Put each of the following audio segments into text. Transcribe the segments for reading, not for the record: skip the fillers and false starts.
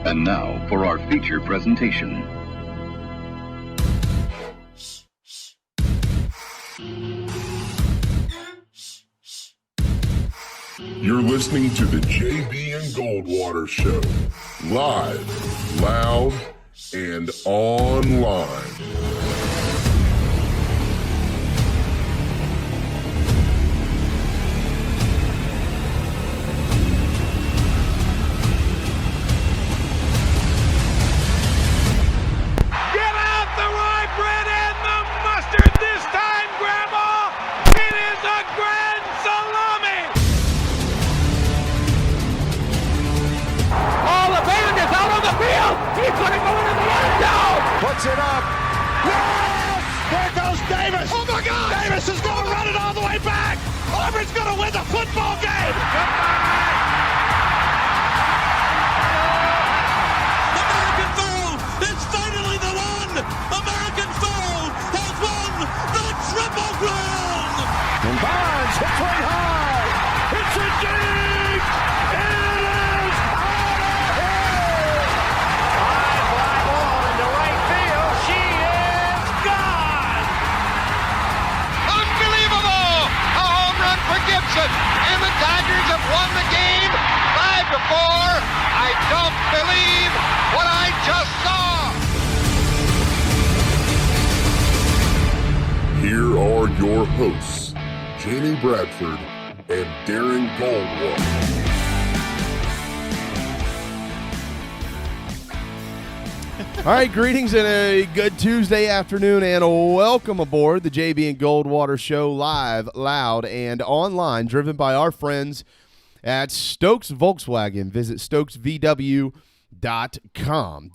And now for our feature presentation. You're listening to the JB and Goldwater Show. Live, loud, and online. He's going to go into the end zone. Puts it up. Yes! There goes Davis. Oh, my God. Davis is going to run it all the way back. Auburn's going to win the football game. American Pharoah is finally the one. American Pharoah has won the Triple Crown. And Bonds hits one high. It's a dig. It is out of here. High fly ball into right field. She is gone. Unbelievable! A home run for Gibson, and the Tigers have won the game 5-4. I don't believe what I just saw. Here are your hosts, Jamie Bradford and Darren Goldwater. All right, greetings and a good Tuesday afternoon, and welcome aboard the JB and Goldwater Show, live, loud, and online, driven by our friends at Stokes Volkswagen. Visit stokesvw.com.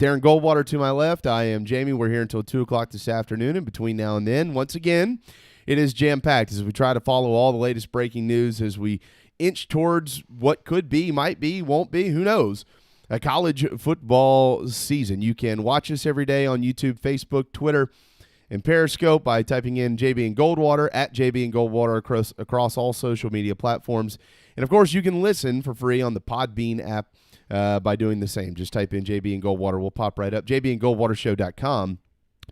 Darren Goldwater to my left. I am Jamie. We're here until 2 o'clock this afternoon, and between now and then, once again, it is jam-packed as we try to follow all the latest breaking news as we inch towards what could be, might be, won't be, who knows, a college football season. You can watch us every day on YouTube, Facebook, Twitter, and Periscope by typing in JB and Goldwater, at JB and Goldwater across all social media platforms. And, of course, you can listen for free on the Podbean app by doing the same. Just type in JB and Goldwater. We'll pop right up. JBandGoldwatershow.com.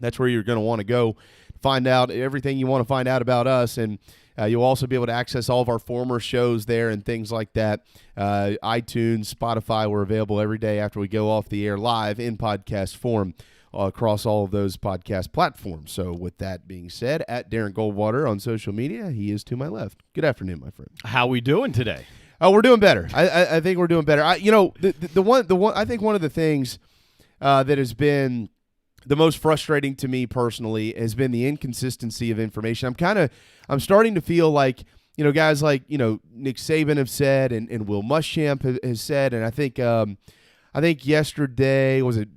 That's where you're going to want to go to find out everything you want to find out about us. And you'll also be able to access all of our former shows there and things like that. iTunes, Spotify, we're available every day after we go off the air live in podcast form across all of those podcast platforms. So with that being said, at Darren Goldwater on social media, he is to my left. Good afternoon, my friend. How we doing today? We're doing better. I think we're doing better. The one I think one of the things that has been the most frustrating to me personally has been the inconsistency of information. I'm starting to feel like, guys like, Nick Saban have said and Will Muschamp has said, and I think yesterday, was it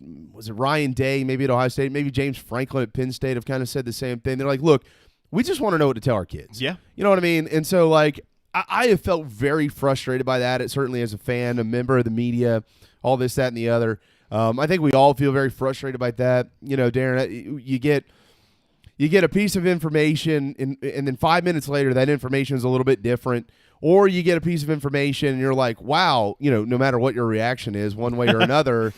Ryan Day, maybe at Ohio State, maybe James Franklin at Penn State have kind of said the same thing. They're like, look, we just want to know what to tell our kids. Yeah. You know what I mean? And so, like, I have felt very frustrated by that. It certainly as a fan, a member of the media, all this, that, and the other. I think we all feel very frustrated by that. Darren, you get a piece of information, and then 5 minutes later, that information is a little bit different. Or you get a piece of information, and you're like, wow, no matter what your reaction is, one way or another,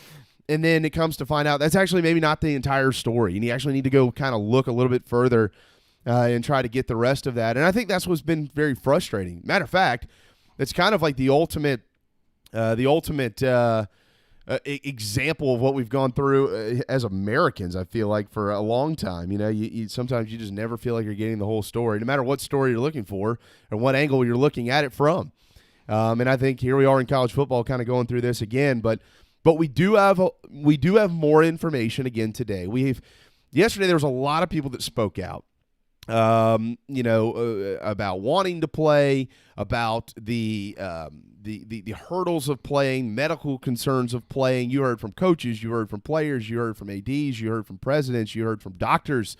and then it comes to find out that's actually maybe not the entire story, and you actually need to go kind of look a little bit further and try to get the rest of that. And I think that's what's been very frustrating. Matter of fact, it's kind of like the ultimate example of what we've gone through as Americans, I feel like, for a long time. You sometimes you just never feel like you're getting the whole story, no matter what story you're looking for or what angle you're looking at it from. And I think here we are in college football kind of going through this again, but we do have more information again today. Yesterday there was a lot of people that spoke out. About wanting to play, about the hurdles of playing, medical concerns of playing. You heard from coaches, you heard from players, you heard from ADs, you heard from presidents, you heard from doctors,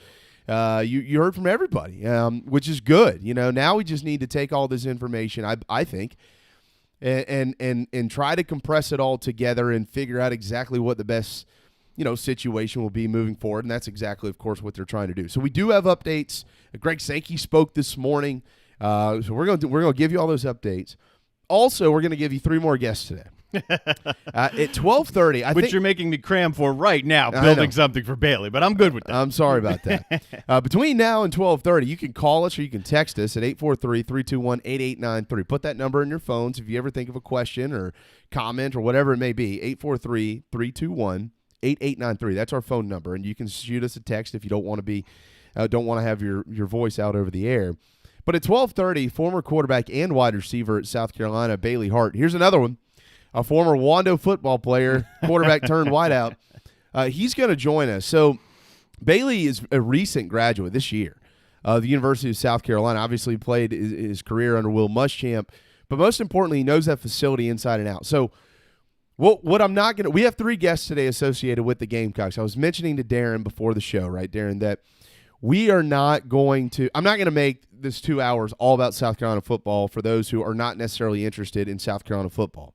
you heard from everybody, which is good. Now we just need to take all this information, I think, and try to compress it all together and figure out exactly what the best situation will be moving forward, and that's exactly, of course, what they're trying to do. So we do have updates. Greg Sankey spoke this morning, so we're going to give you all those updates. Also, we're going to give you 3 more guests today. At 12:30, I Which think you're making me cram for right now, I building know. something for Bailey, but I'm good with that. I'm sorry about that. Between now and 12:30, you can call us or you can text us at 843-321-8893. Put that number in your phones if you ever think of a question or comment or whatever it may be. 843-321-8893. That's our phone number, and you can shoot us a text if you don't want to have your voice out over the air. But at 12:30, former quarterback and wide receiver at South Carolina, Bailey Hart. Here's another one. A former Wando football player, quarterback turned wideout. He's going to join us. So Bailey is a recent graduate this year of the University of South Carolina. Obviously played his career under Will Muschamp, but most importantly, he knows that facility inside and out. So what I'm not going to – we have 3 guests today associated with the Gamecocks. I was mentioning to Darren before the show, right, Darren, that we are not going to – I'm not going to make this 2 hours all about South Carolina football for those who are not necessarily interested in South Carolina football.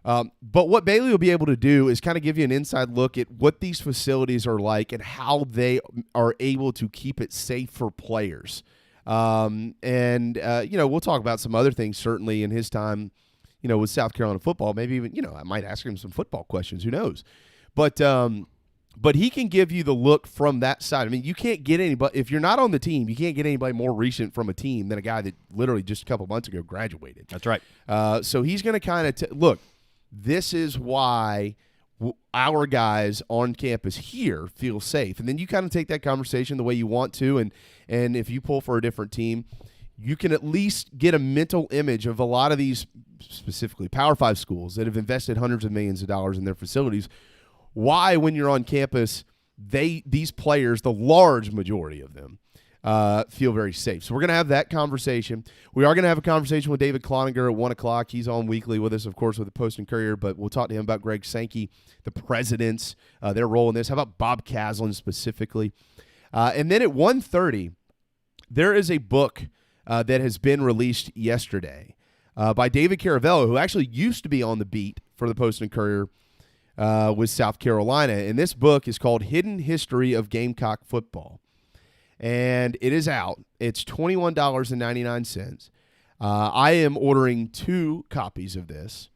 But what Bailey will be able to do is kind of give you an inside look at what these facilities are like and how they are able to keep it safe for players. We'll talk about some other things certainly in his time, with South Carolina football. Maybe even, I might ask him some football questions. Who knows? But he can give you the look from that side. I mean, you can't get anybody, if you're not on the team, you can't get anybody more recent from a team than a guy that literally just a couple months ago graduated. That's right. So he's going to kind of look. This is why our guys on campus here feel safe. And then you kind of take that conversation the way you want to, and if you pull for a different team, you can at least get a mental image of a lot of these, specifically Power 5 schools that have invested hundreds of millions of dollars in their facilities. Why, when you're on campus, these players, the large majority of them, feel very safe. So we're going to have that conversation. We are going to have a conversation with David Cloninger at 1 o'clock. He's on weekly with us, of course, with the Post and Courier, but we'll talk to him about Greg Sankey, the presidents, their role in this. How about Bob Caslin specifically? And then at 1:30, there is a book that has been released yesterday by David Caravello, who actually used to be on the beat for the Post and Courier with South Carolina. And this book is called Hidden History of Gamecock Football. And it is out. It's $21.99. I am ordering 2 copies of this,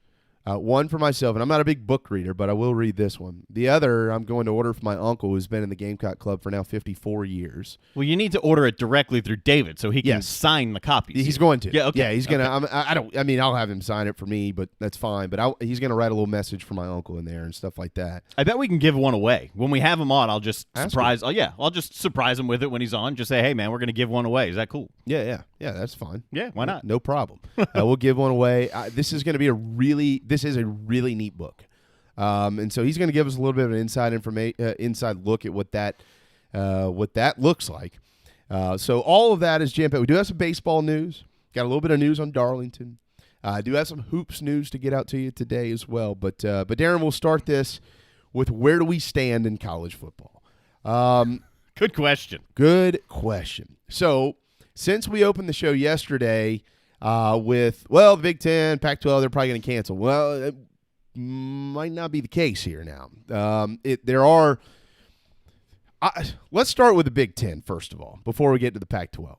one for myself, and I'm not a big book reader, but I will read this one. The other I'm going to order for my uncle, who's been in the Gamecock Club for now 54 years. Well, you need to order it directly through David so he can sign the copies. He's going to. Yeah, okay. Yeah, he's going to. I'll have him sign it for me, but that's fine. But he's going to write a little message for my uncle in there and stuff like that. I bet we can give one away. When we have him on, I'll just surprise. Him. Oh, yeah, I'll just surprise him with it when he's on. Just say, hey, man, we're going to give one away. Is that cool? Yeah, that's fine. Yeah, why not? No problem. We'll give one away. This is a really neat book. And so he's going to give us a little bit of an inside look at what that looks like. So all of that is jam-packed. We do have some baseball news. Got a little bit of news on Darlington. I do have some hoops news to get out to you today as well. But Darren, we'll start this with where do we stand in college football? Good question. Good question. So since we opened the show yesterday with, the Big Ten, Pac-12, they're probably going to cancel. Well, it might not be the case here now. Let's start with the Big Ten, first of all, before we get to the Pac-12.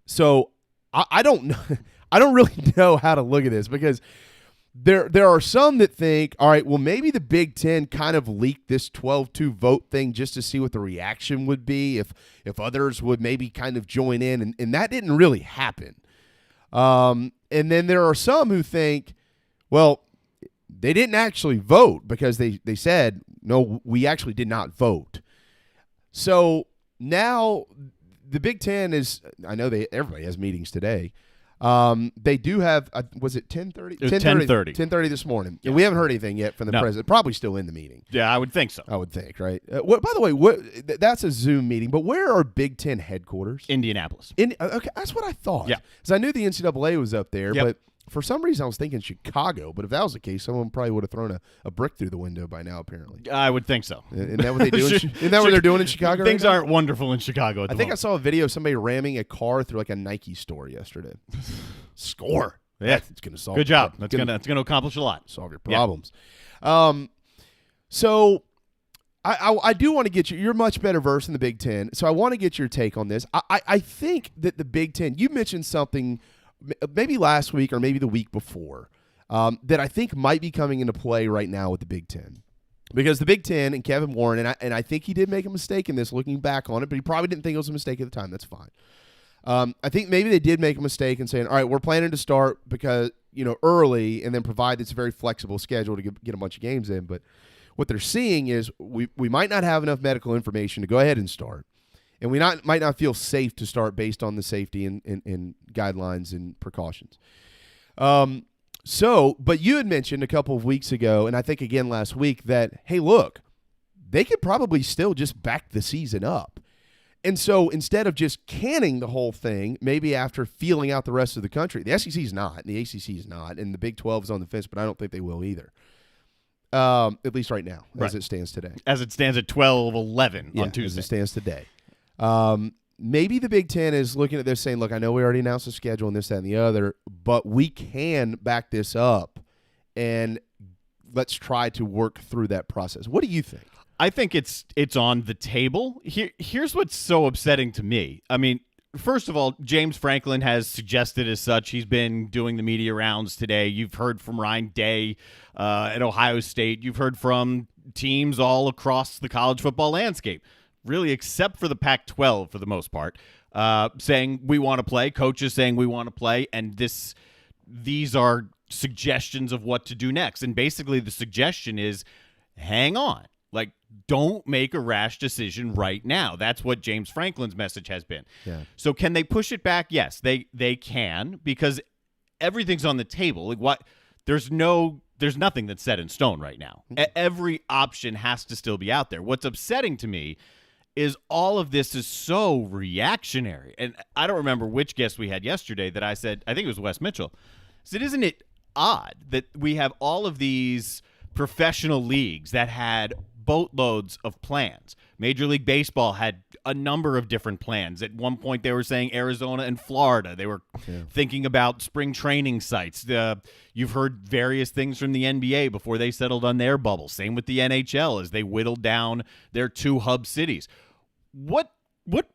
So I don't know. I don't really know how to look at this because there are some that think, all right, well, maybe the Big Ten kind of leaked this 12-2 vote thing just to see what the reaction would be if others would maybe kind of join in, and that didn't really happen. And then there are some who think, well, they didn't actually vote because they said, no, we actually did not vote. So now the Big Ten is, I know everybody has meetings today. They do have, was it 10:30? 10:30. 10:30 this morning. Yeah. And we haven't heard anything yet from the president. Probably still in the meeting. Yeah, I would think so. I would think, right? By the way, that's a Zoom meeting, but where are Big Ten headquarters? Indianapolis. Okay, that's what I thought. Yeah. Because I knew the NCAA was up there, Yep. but for some reason I was thinking Chicago. But if that was the case, someone probably would have thrown a brick through the window by now, apparently. I would think so. Isn't that what they do? Isn't that what they're doing in Chicago? Things right now? aren't wonderful in Chicago at the I think I moment. saw a video of somebody ramming a car through like a Nike store yesterday. Score. Yeah. It's going to solve. Good job. That's going to accomplish a lot. Solve your problems. So I do want to get you're much better versed in the Big Ten, so I want to get your take on this. I think that the Big Ten, you mentioned something maybe last week or maybe the week before, that I think might be coming into play right now with the Big Ten. Because the Big Ten and Kevin Warren, and I think he did make a mistake in this looking back on it, but he probably didn't think it was a mistake at the time. That's fine. I think maybe they did make a mistake in saying, all right, we're planning to start because early and then provide this very flexible schedule to get a bunch of games in. But what they're seeing is we might not have enough medical information to go ahead and start. And we might not feel safe to start based on the safety and guidelines and precautions. But you had mentioned a couple of weeks ago, and I think again last week, that, hey, look, they could probably still just back the season up. And so instead of just canning the whole thing, maybe after feeling out the rest of the country, the SEC is not, and the ACC is not, and the Big 12 is on the fence, but I don't think they will either. At least right now, as it stands today. As it stands at 12-11 on Tuesday. As it stands today. Maybe the Big Ten is looking at this saying, look, I know we already announced the schedule and this, that, and the other, but we can back this up, and let's try to work through that process. What do you think? I think it's on the table. Here's what's so upsetting to me. I mean, first of all, James Franklin has suggested as such. He's been doing the media rounds today. You've heard from Ryan Day at Ohio State. You've heard from teams all across the college football landscape, really except for the Pac-12 for the most part, saying we want to play, coaches saying we want to play, and these are suggestions of what to do next. And basically the suggestion is hang on. Like, don't make a rash decision right now. That's what James Franklin's message has been. Yeah. So can they push it back? Yes, they can, because everything's on the table. Like, what? There's nothing that's set in stone right now. Every option has to still be out there. What's upsetting to me is all of this is so reactionary. And I don't remember which guest we had yesterday that I said, I think it was Wes Mitchell, said, isn't it odd that we have all of these professional leagues that had boatloads of plans? Major League Baseball had a number of different plans. At one point, they were saying Arizona and Florida. They were thinking about spring training sites. You've heard various things from the NBA before they settled on their bubble. Same with the NHL as they whittled down their 2 hub cities. What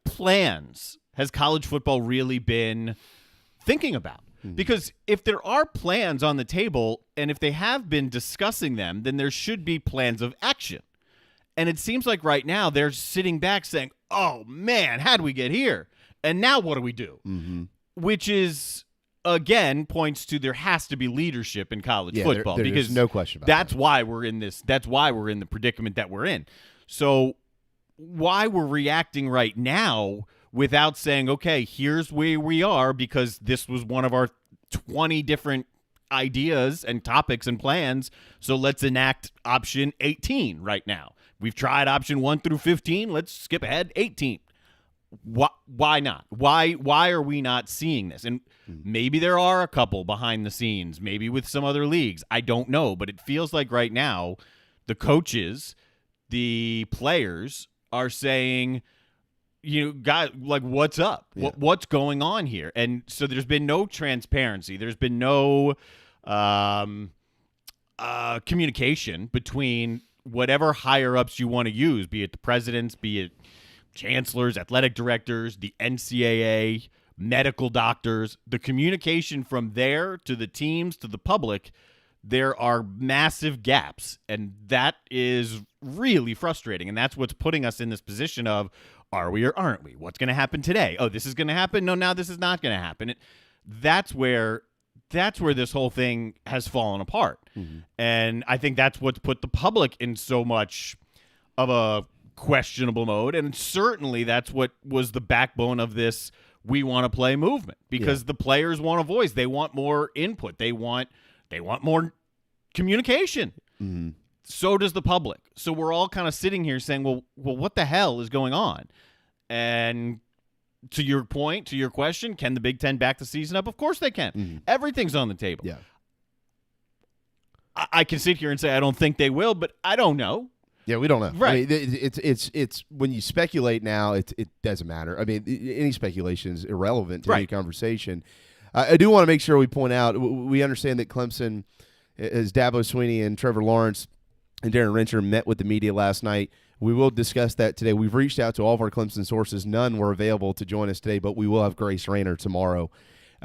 plans has college football really been thinking about? Because if there are plans on the table, and if they have been discussing them, then there should be plans of action. And it seems like right now they're sitting back saying, oh, man, how'd we get here? And now what do we do? Mm-hmm. Which is, again, points to there has to be leadership in college football. Because no question about that's why we're in this. That's why we're in the predicament that we're in. So why we're reacting right now without saying, okay, here's where we are, because this was one of our 20 different ideas and topics and plans, so let's enact option 18 right now. We've tried option 1 through 15. Let's skip ahead 18. Why not? Why are we not seeing this? And maybe there are a couple behind the scenes, maybe with some other leagues. I don't know, but it feels like right now the coaches, the players are saying, guys, like, what's up? Yeah. What's going on here? And so there's been no transparency. There's been no communication between whatever higher-ups you want to use, be it the presidents, be it chancellors, athletic directors, the NCAA, medical doctors. The communication from there to the teams to the public, there are massive gaps, and that is really frustrating. And that's what's putting us in this position of, are we or aren't we? What's going to happen today? Oh, this is going to happen? No, now this is not going to happen. That's where this whole thing has fallen apart. Mm-hmm. And I think that's what's put the public in so much of a questionable mode. And certainly that's what was the backbone of this we want to play movement, because the players want a voice. They want more input. They want more communication. Mm-hmm. So does the public. So we're all kind of sitting here saying, well, what the hell is going on? And to your point, to your question, can the Big Ten back the season up? Of course they can. Mm-hmm. Everything's on the table. Yeah. I can sit here and say I don't think they will, but I don't know. Yeah, we don't know. Right. I mean, it's when you speculate now, it doesn't matter. I mean, any speculation is irrelevant to any conversation. I do want to make sure we point out, we understand that Clemson, as Dabo Swinney and Trevor Lawrence and Darren Rencher met with the media last night. We will discuss that today. We've reached out to all of our Clemson sources. None were available to join us today, but we will have Grace Rayner tomorrow.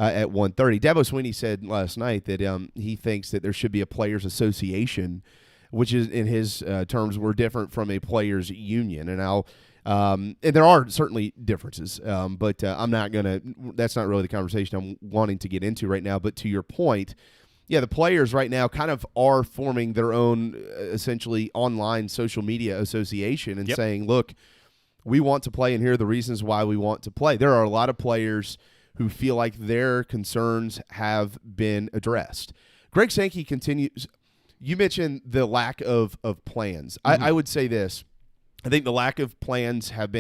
at 1:30. Dabo Swinney said last night that he thinks that there should be a players' association, which is in his terms were different from a players' union. And there are certainly differences, but I'm not gonna. That's not really the conversation I'm wanting to get into right now. But to your point, yeah, the players right now kind of are forming their own essentially online social media association and saying, look, we want to play, and here are the reasons why we want to play. There are a lot of players who feel like their concerns have been addressed. Greg Sankey continues. You mentioned the lack of plans. Mm-hmm. I would say this. I think the lack of plans have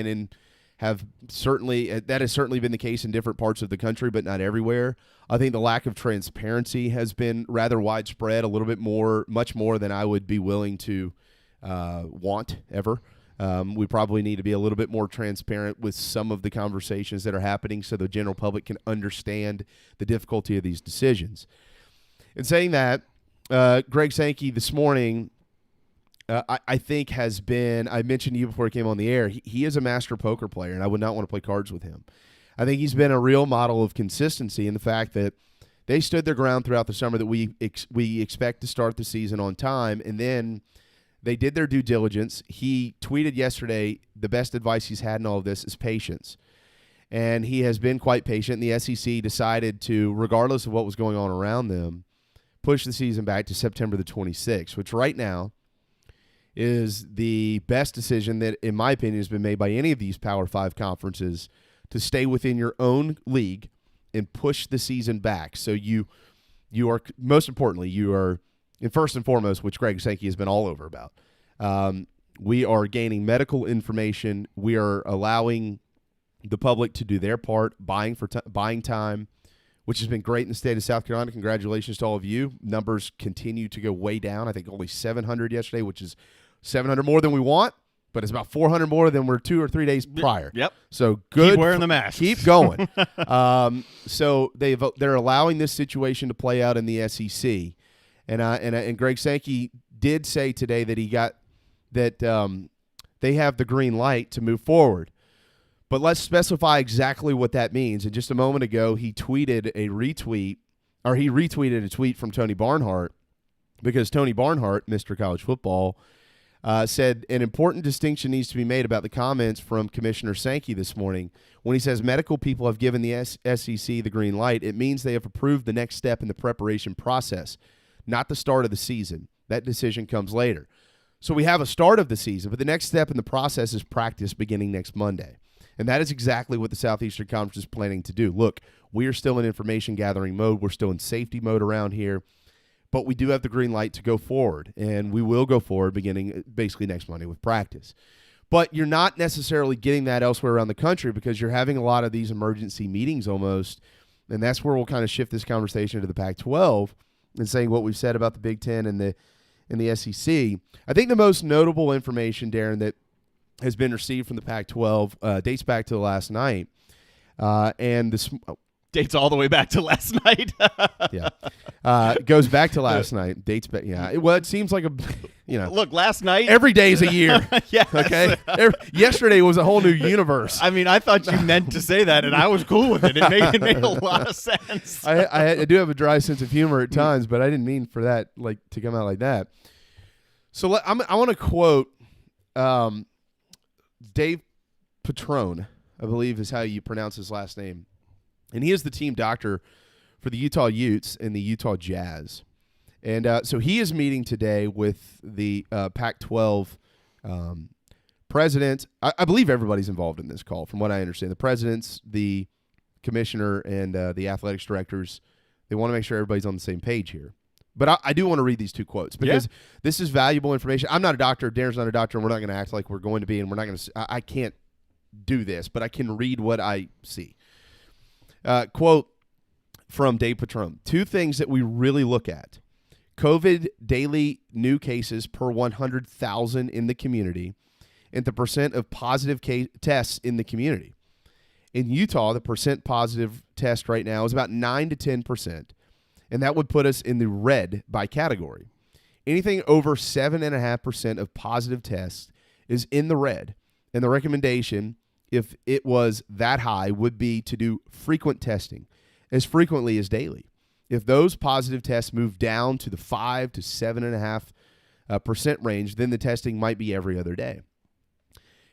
certainly been the case in different parts of the country, but not everywhere. I think the lack of transparency has been rather widespread, a little bit more, much more than I would be willing to want ever. We probably need to be a little bit more transparent with some of the conversations that are happening so the general public can understand the difficulty of these decisions. In saying that, Greg Sankey this morning, I think has been, I mentioned to you before he came on the air, he is a master poker player, and I would not want to play cards with him. I think he's been a real model of consistency in the fact that they stood their ground throughout the summer that we expect to start the season on time, and then they did their due diligence. He tweeted yesterday the best advice he's had in all of this is patience, and he has been quite patient. The SEC decided to, regardless of what was going on around them, push the season back to September the 26th, which right now is the best decision that, in my opinion, has been made by any of these Power 5 conferences to stay within your own league and push the season back. So you are, most importantly, you are, and first and foremost, which Greg Sankey has been all over about, we are gaining medical information. We are allowing the public to do their part, buying time, which has been great in the state of South Carolina. Congratulations to all of you. Numbers continue to go way down. I think only 700 yesterday, which is 700 more than we want, but it's about 400 more than were 2 or 3 days prior. Yep. So good. Keep wearing the mask. Keep going. So they're allowing this situation to play out in the SEC, and Greg Sankey did say today that they have the green light to move forward. But let's specify exactly what that means. And just a moment ago, he retweeted a tweet from Tony Barnhart, because Tony Barnhart, Mr. College Football, said an important distinction needs to be made about the comments from Commissioner Sankey this morning. When he says medical people have given the SEC the green light, it means they have approved the next step in the preparation process, not the start of the season. That decision comes later. So we have a start of the season, but the next step in the process is practice beginning next Monday. And that is exactly what the Southeastern Conference is planning to do. Look, we are still in information gathering mode. We're still in safety mode around here. But we do have the green light to go forward, and we will go forward beginning basically next Monday with practice. But you're not necessarily getting that elsewhere around the country because you're having a lot of these emergency meetings almost, and that's where we'll kind of shift this conversation to the Pac-12 and saying what we've said about the Big Ten and the SEC. I think the most notable information, Darren, that has been received from the Pac-12 dates back to last night, and this dates all the way back to last night. Yeah, goes back to last night. Dates back. Yeah, well, it seems like Look, last night. Every day is a year. Yes. Okay. Yesterday was a whole new universe. I mean, I thought you meant to say that, and I was cool with it. It made a lot of sense. I do have a dry sense of humor at times, but I didn't mean for that to come out like that. So I want to quote Dave Petrone, I believe is how you pronounce his last name. And he is the team doctor for the Utah Utes and the Utah Jazz. And so he is meeting today with the Pac-12 president. I believe everybody's involved in this call, from what I understand. The presidents, the commissioner, and the athletics directors, they want to make sure everybody's on the same page here. But I do want to read these two quotes because this is valuable information. I'm not a doctor. Darren's not a doctor, and we're not going to act like we're going to be, and we're not going to. I can't do this, but I can read what I see. Quote from Dave Petrone: two things that we really look at: COVID daily new cases per 100,000 in the community, and the percent of positive tests in the community. In Utah, the percent positive test right now is about 9 to 10%. And that would put us in the red by category. Anything over 7.5% of positive tests is in the red. And the recommendation, if it was that high, would be to do frequent testing. as frequently as daily. If those positive tests move down to the 5 to 7.5% range, then the testing might be every other day.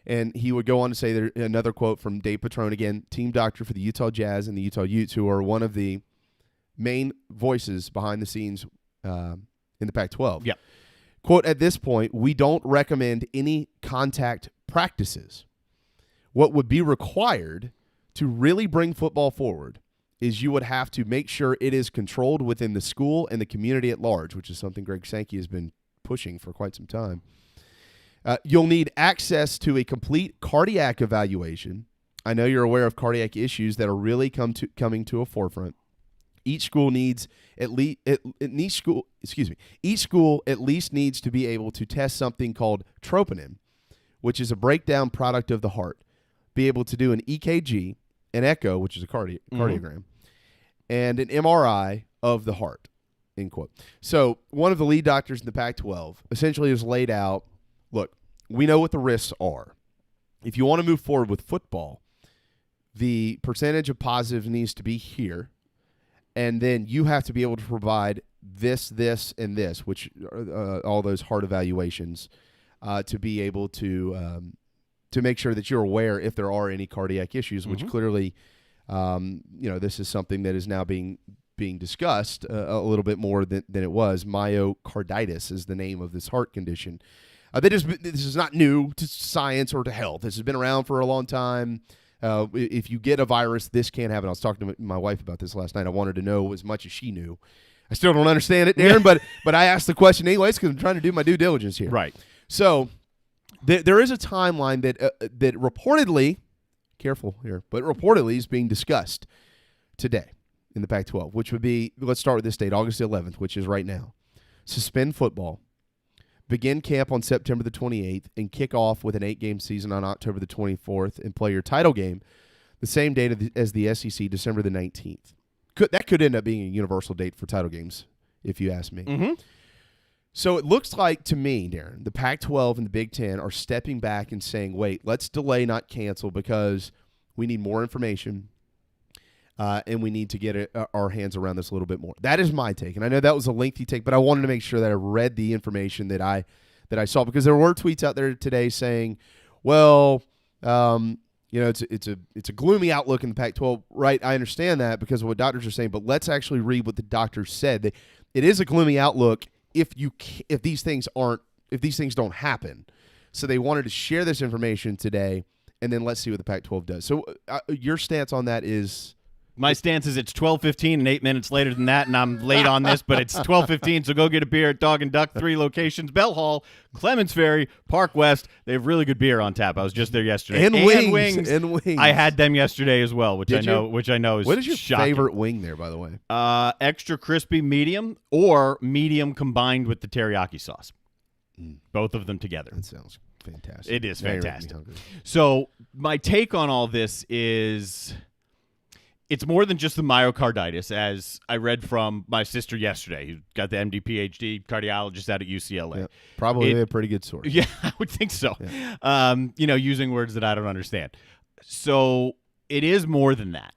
And he would go on to say there another quote from Dave Patrone, again, team doctor for the Utah Jazz and the Utah Utes, who are one of the main voices behind the scenes in the Pac-12. Yeah. Quote, at this point, we don't recommend any contact practices. What would be required to really bring football forward is you would have to make sure it is controlled within the school and the community at large, which is something Greg Sankey has been pushing for quite some time. You'll need access to a complete cardiac evaluation. I know you're aware of cardiac issues that are really coming to a forefront. Each school needs each school at least needs to be able to test something called troponin, which is a breakdown product of the heart. Be able to do an EKG, an echo, which is a cardiogram, and an MRI of the heart, end quote. So one of the lead doctors in the Pac-12 essentially has laid out, look, we know what the risks are. If you want to move forward with football, the percentage of positive needs to be here, and then you have to be able to provide this, and this, which are all those heart evaluations, to be able to make sure that you're aware if there are any cardiac issues, which clearly, this is something that is now being discussed a little bit more than it was. Myocarditis is the name of this heart condition. This is not new to science or to health. This has been around for a long time. If you get a virus, this can happen. I was talking to my wife about this last night. I wanted to know as much as she knew. I still don't understand it, Darren, but I asked the question anyways because I'm trying to do my due diligence here. Right. So there is a timeline that reportedly, careful here, but reportedly is being discussed today in the Pac-12, which would be, let's start with this date, August 11th, which is right now. Suspend football. Begin camp on September the 28th and kick off with an 8-game season on October the 24th and play your title game the same date as the SEC, December the 19th. That could end up being a universal date for title games, if you ask me. Mm-hmm. So it looks like to me, Darren, the Pac-12 and the Big Ten are stepping back and saying, wait, let's delay, not cancel, because we need more information and we need to get our hands around this a little bit more. That is my take, and I know that was a lengthy take, but I wanted to make sure that I read the information that I saw, because there were tweets out there today saying, well, it's a gloomy outlook in the Pac-12, right? I understand that because of what doctors are saying, but let's actually read what the doctors said. It is a gloomy outlook if these things don't happen. So they wanted to share this information today, and then let's see what the Pac-12 does. So your stance on that is? My stance is it's 12:15 and 8 minutes later than that, and I'm late on this, but it's 12:15, so go get a beer at Dog and Duck, 3 locations, Bell Hall, Clements Ferry, Park West. They have really good beer on tap. I was just there yesterday. And wings. I had them yesterday as well, which I know is What is your shocking. favorite wing there, by the way? Extra crispy medium or medium combined with the teriyaki sauce. Both of them together. That sounds fantastic. It is Very fantastic. hungry. So my take on all this is it's more than just the myocarditis, as I read from my sister yesterday, who got the MD, PhD, cardiologist out at UCLA. Yep. Probably a pretty good source. Yeah, I would think so. Yeah. Using words that I don't understand. So it is more than that.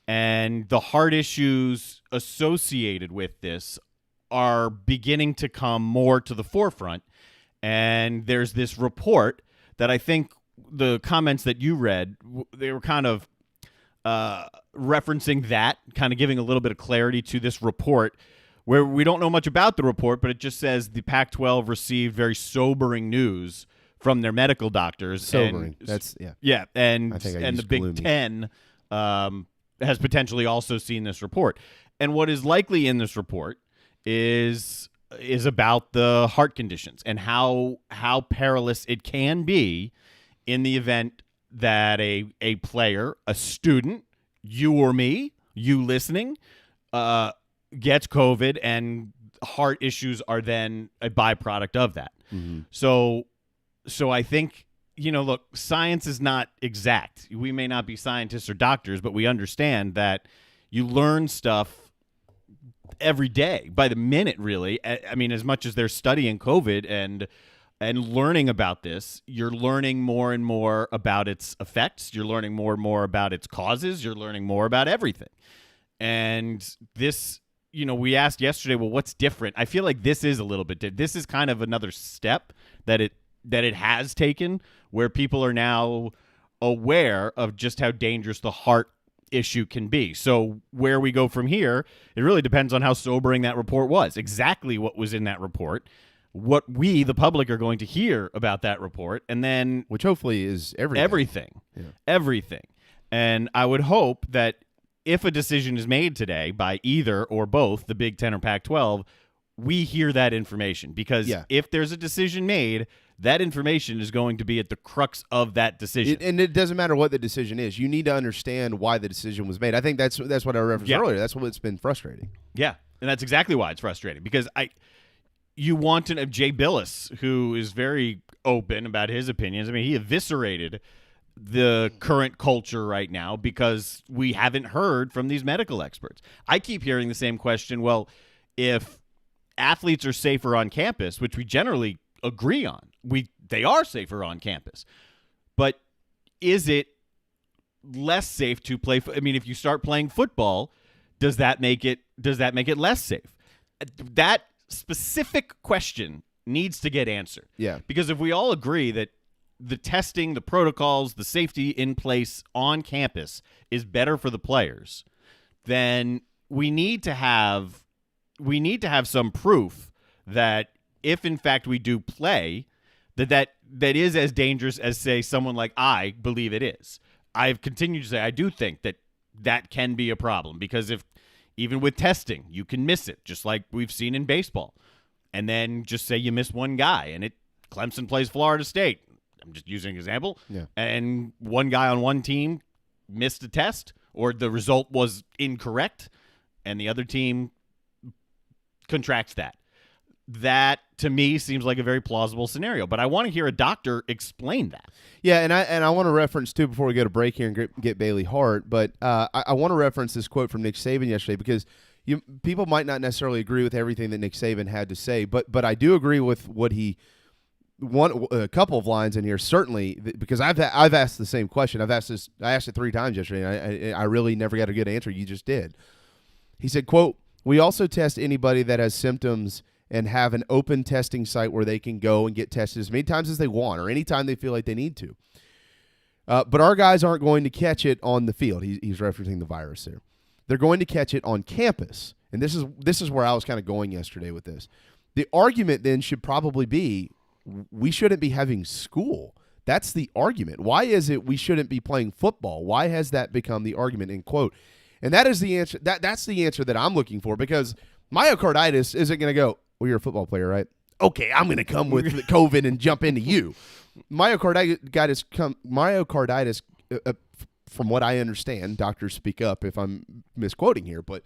And the heart issues associated with this are beginning to come more to the forefront. And there's this report that I think the comments that you read, they were kind of referencing that, kind of giving a little bit of clarity to this report, where we don't know much about the report, but it just says the Pac-12 received very sobering news from their medical doctors. Sobering. And I the Big gloomy. Ten has potentially also seen this report. And what is likely in this report is about the heart conditions and how perilous it can be in the event that a player, a student, you or me, you listening, gets COVID, and heart issues are then a byproduct of that. Mm-hmm. So I think, look, science is not exact. We may not be scientists or doctors, but we understand that you learn stuff every day, by the minute, really. I mean, as much as they're studying COVID and learning about this, you're learning more and more about its effects. You're learning more and more about its causes. You're learning more about everything. And this, we asked yesterday, well, what's different? I feel like this is a little bit different. This is kind of another step that it has taken, where people are now aware of just how dangerous the heart issue can be. So where we go from here, it really depends on how sobering that report was, exactly what was in that report, what we, the public, are going to hear about that report, and then which hopefully is everything. And I would hope that if a decision is made today by either or both the Big Ten or Pac-12, we hear that information, because if there's a decision made, that information is going to be at the crux of that decision. And it doesn't matter what the decision is. You need to understand why the decision was made. I think that's what I referenced earlier. That's what's been frustrating. Yeah, and that's exactly why it's frustrating, because you want to know Jay Billis, who is very open about his opinions. I mean, he eviscerated the current culture right now because we haven't heard from these medical experts. I keep hearing the same question. Well, if athletes are safer on campus, which we generally agree on, they are safer on campus, but is it less safe to play? I mean, if you start playing football, does that make it less safe? That specific question needs to get answered. Yeah. Because if we all agree that the testing, the protocols, the safety in place on campus is better for the players, then we need to have some proof that if in fact we do play, that is as dangerous as, say, someone like I believe it is. I've continued to say I do think that can be a problem, because if even with testing, you can miss it, just like we've seen in baseball. And then just say you miss one guy, and Clemson plays Florida State. I'm just using an example. Yeah. And one guy on one team missed a test, or the result was incorrect, and the other team contracts that. That, to me, seems like a very plausible scenario. But I want to hear a doctor explain that. Yeah, and I want to reference, too, before we go to break here and get Bailey Hart, but I want to reference this quote from Nick Saban yesterday, because people might not necessarily agree with everything that Nick Saban had to say, but I do agree with what a couple of lines in here, certainly, because I've asked the same question. I asked it 3 times yesterday, and I really never got a good answer. You just did. He said, quote, "We also test anybody that has symptoms and have an open testing site where they can go and get tested as many times as they want, or anytime they feel like they need to. But our guys aren't going to catch it on the field." He's referencing the virus there. "They're going to catch it on campus." And this is where I was kind of going yesterday with this. The argument then should probably be, we shouldn't be having school. That's the argument. Why is it we shouldn't be playing football? Why has that become the argument, end quote? And that is the answer. That's the answer that I'm looking for, because myocarditis isn't going to go, well, you're a football player, right? Okay, I'm going to come with the COVID and jump into you. Myocarditis, from what I understand, doctors speak up if I'm misquoting here, but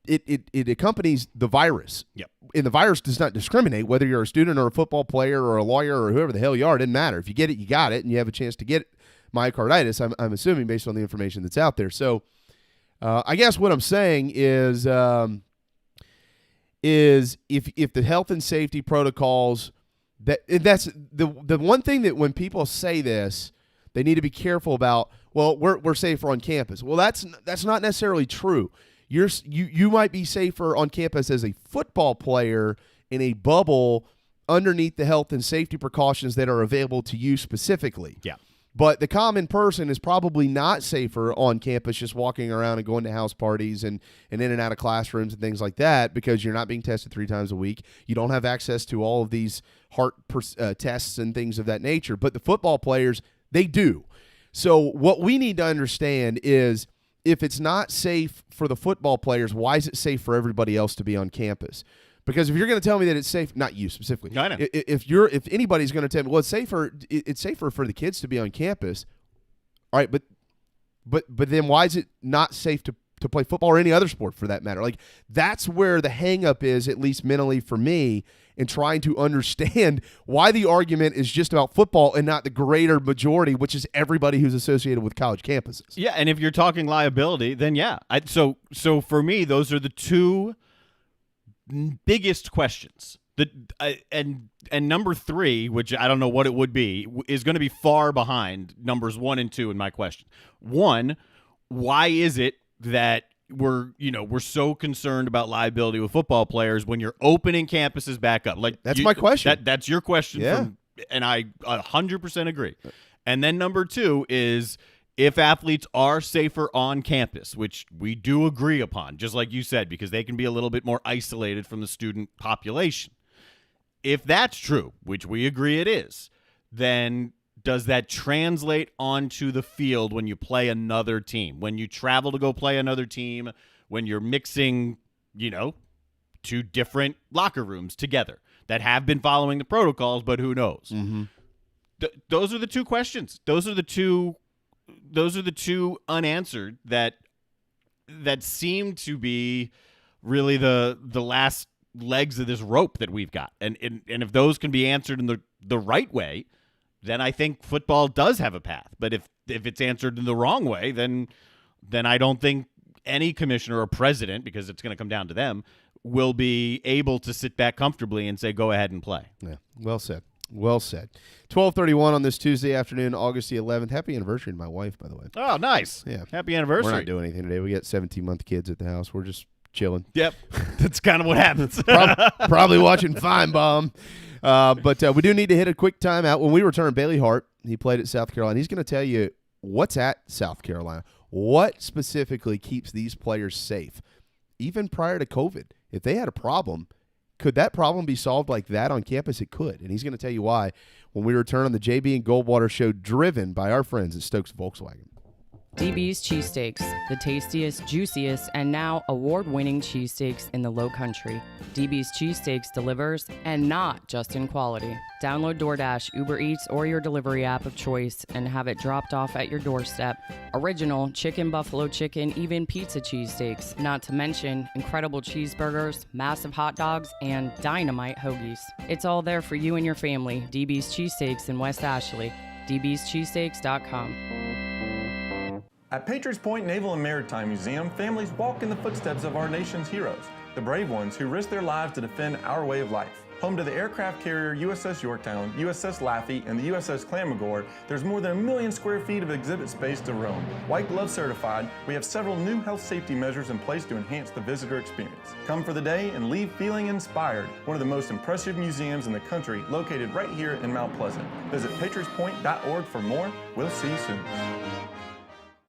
it accompanies the virus. Yep. And the virus does not discriminate whether you're a student or a football player or a lawyer or whoever the hell you are. It doesn't matter. If you get it, you got it, and you have a chance to get myocarditis, I'm assuming, based on the information that's out there. So I guess what I'm saying is if the health and safety protocols, that's the one thing that when people say this, they need to be careful about. Well, we're safer on campus. Well, that's not necessarily true. You might be safer on campus as a football player in a bubble underneath the health and safety precautions that are available to you specifically. Yeah. But the common person is probably not safer on campus just walking around and going to house parties and in and out of classrooms and things like that, because you're not being tested 3 times a week. You don't have access to all of these heart tests and things of that nature. But the football players, they do. So what we need to understand is, if it's not safe for the football players, why is it safe for everybody else to be on campus? Because if you're going to tell me that it's safe, not you specifically. No, I know. If anybody's going to tell me, well, it's safer for the kids to be on campus. All right, but then why is it not safe to play football or any other sport for that matter? Like, that's where the hang up is, at least mentally for me, in trying to understand why the argument is just about football and not the greater majority, which is everybody who's associated with college campuses. Yeah, and if you're talking liability, then yeah. So for me, those are the 2 biggest questions. And number 3, which I don't know what it would be, is going to be far behind numbers 1 and 2 in my question. 1, why is it that we're so concerned about liability with football players when you're opening campuses back up. Like that's my question. That's your question. Yeah. And I 100% agree. And then number 2 is if athletes are safer on campus, which we do agree upon, just like you said, because they can be a little bit more isolated from the student population. If that's true, which we agree it is, then does that translate onto the field when you play another team? When you travel to go play another team, when you're mixing, 2 different locker rooms together that have been following the protocols, but who knows? Mm-hmm. Those are the 2 questions. Those are the two unanswered that seem to be really the last legs of this rope that we've got. And if those can be answered in the right way, then I think football does have a path. But if it's answered in the wrong way, then I don't think any commissioner or president, because it's going to come down to them, will be able to sit back comfortably and say, go ahead and play. Yeah, well said. Well said. 12:31 on this Tuesday afternoon, August the 11th. Happy anniversary to my wife, by the way. Oh, nice. Yeah. Happy anniversary. We're not doing anything today. We got 17-month kids at the house. We're just chilling. Yep. That's kind of what happens. Probably watching Feinbaum. But we do need to hit a quick timeout. When we return, Bailey Hart, he played at South Carolina. He's going to tell you what's at South Carolina. What specifically keeps these players safe? Even prior to COVID, if they had a problem, could that problem be solved like that on campus? It could, and he's going to tell you why when we return on the JB and Goldwater Show, driven by our friends at Stokes Volkswagen. DB's Cheesesteaks, the tastiest, juiciest, and now award-winning cheesesteaks in the Low Country. DB's Cheesesteaks delivers, and not just in quality. Download DoorDash, Uber Eats, or your delivery app of choice and have it dropped off at your doorstep. Original chicken, buffalo chicken, even pizza cheesesteaks, not to mention incredible cheeseburgers, massive hot dogs, and dynamite hoagies. It's all there for you and your family. DB's Cheesesteaks in West Ashley. dbscheesesteaks.com. At Patriots Point Naval and Maritime Museum, families walk in the footsteps of our nation's heroes, the brave ones who risked their lives to defend our way of life. Home to the aircraft carrier USS Yorktown, USS Laffey, and the USS Clamagore, there's more than 1 million square feet of exhibit space to roam. White Glove certified, we have several new health safety measures in place to enhance the visitor experience. Come for the day and leave feeling inspired. One of the most impressive museums in the country, located right here in Mount Pleasant. Visit patriotspoint.org for more. We'll see you soon.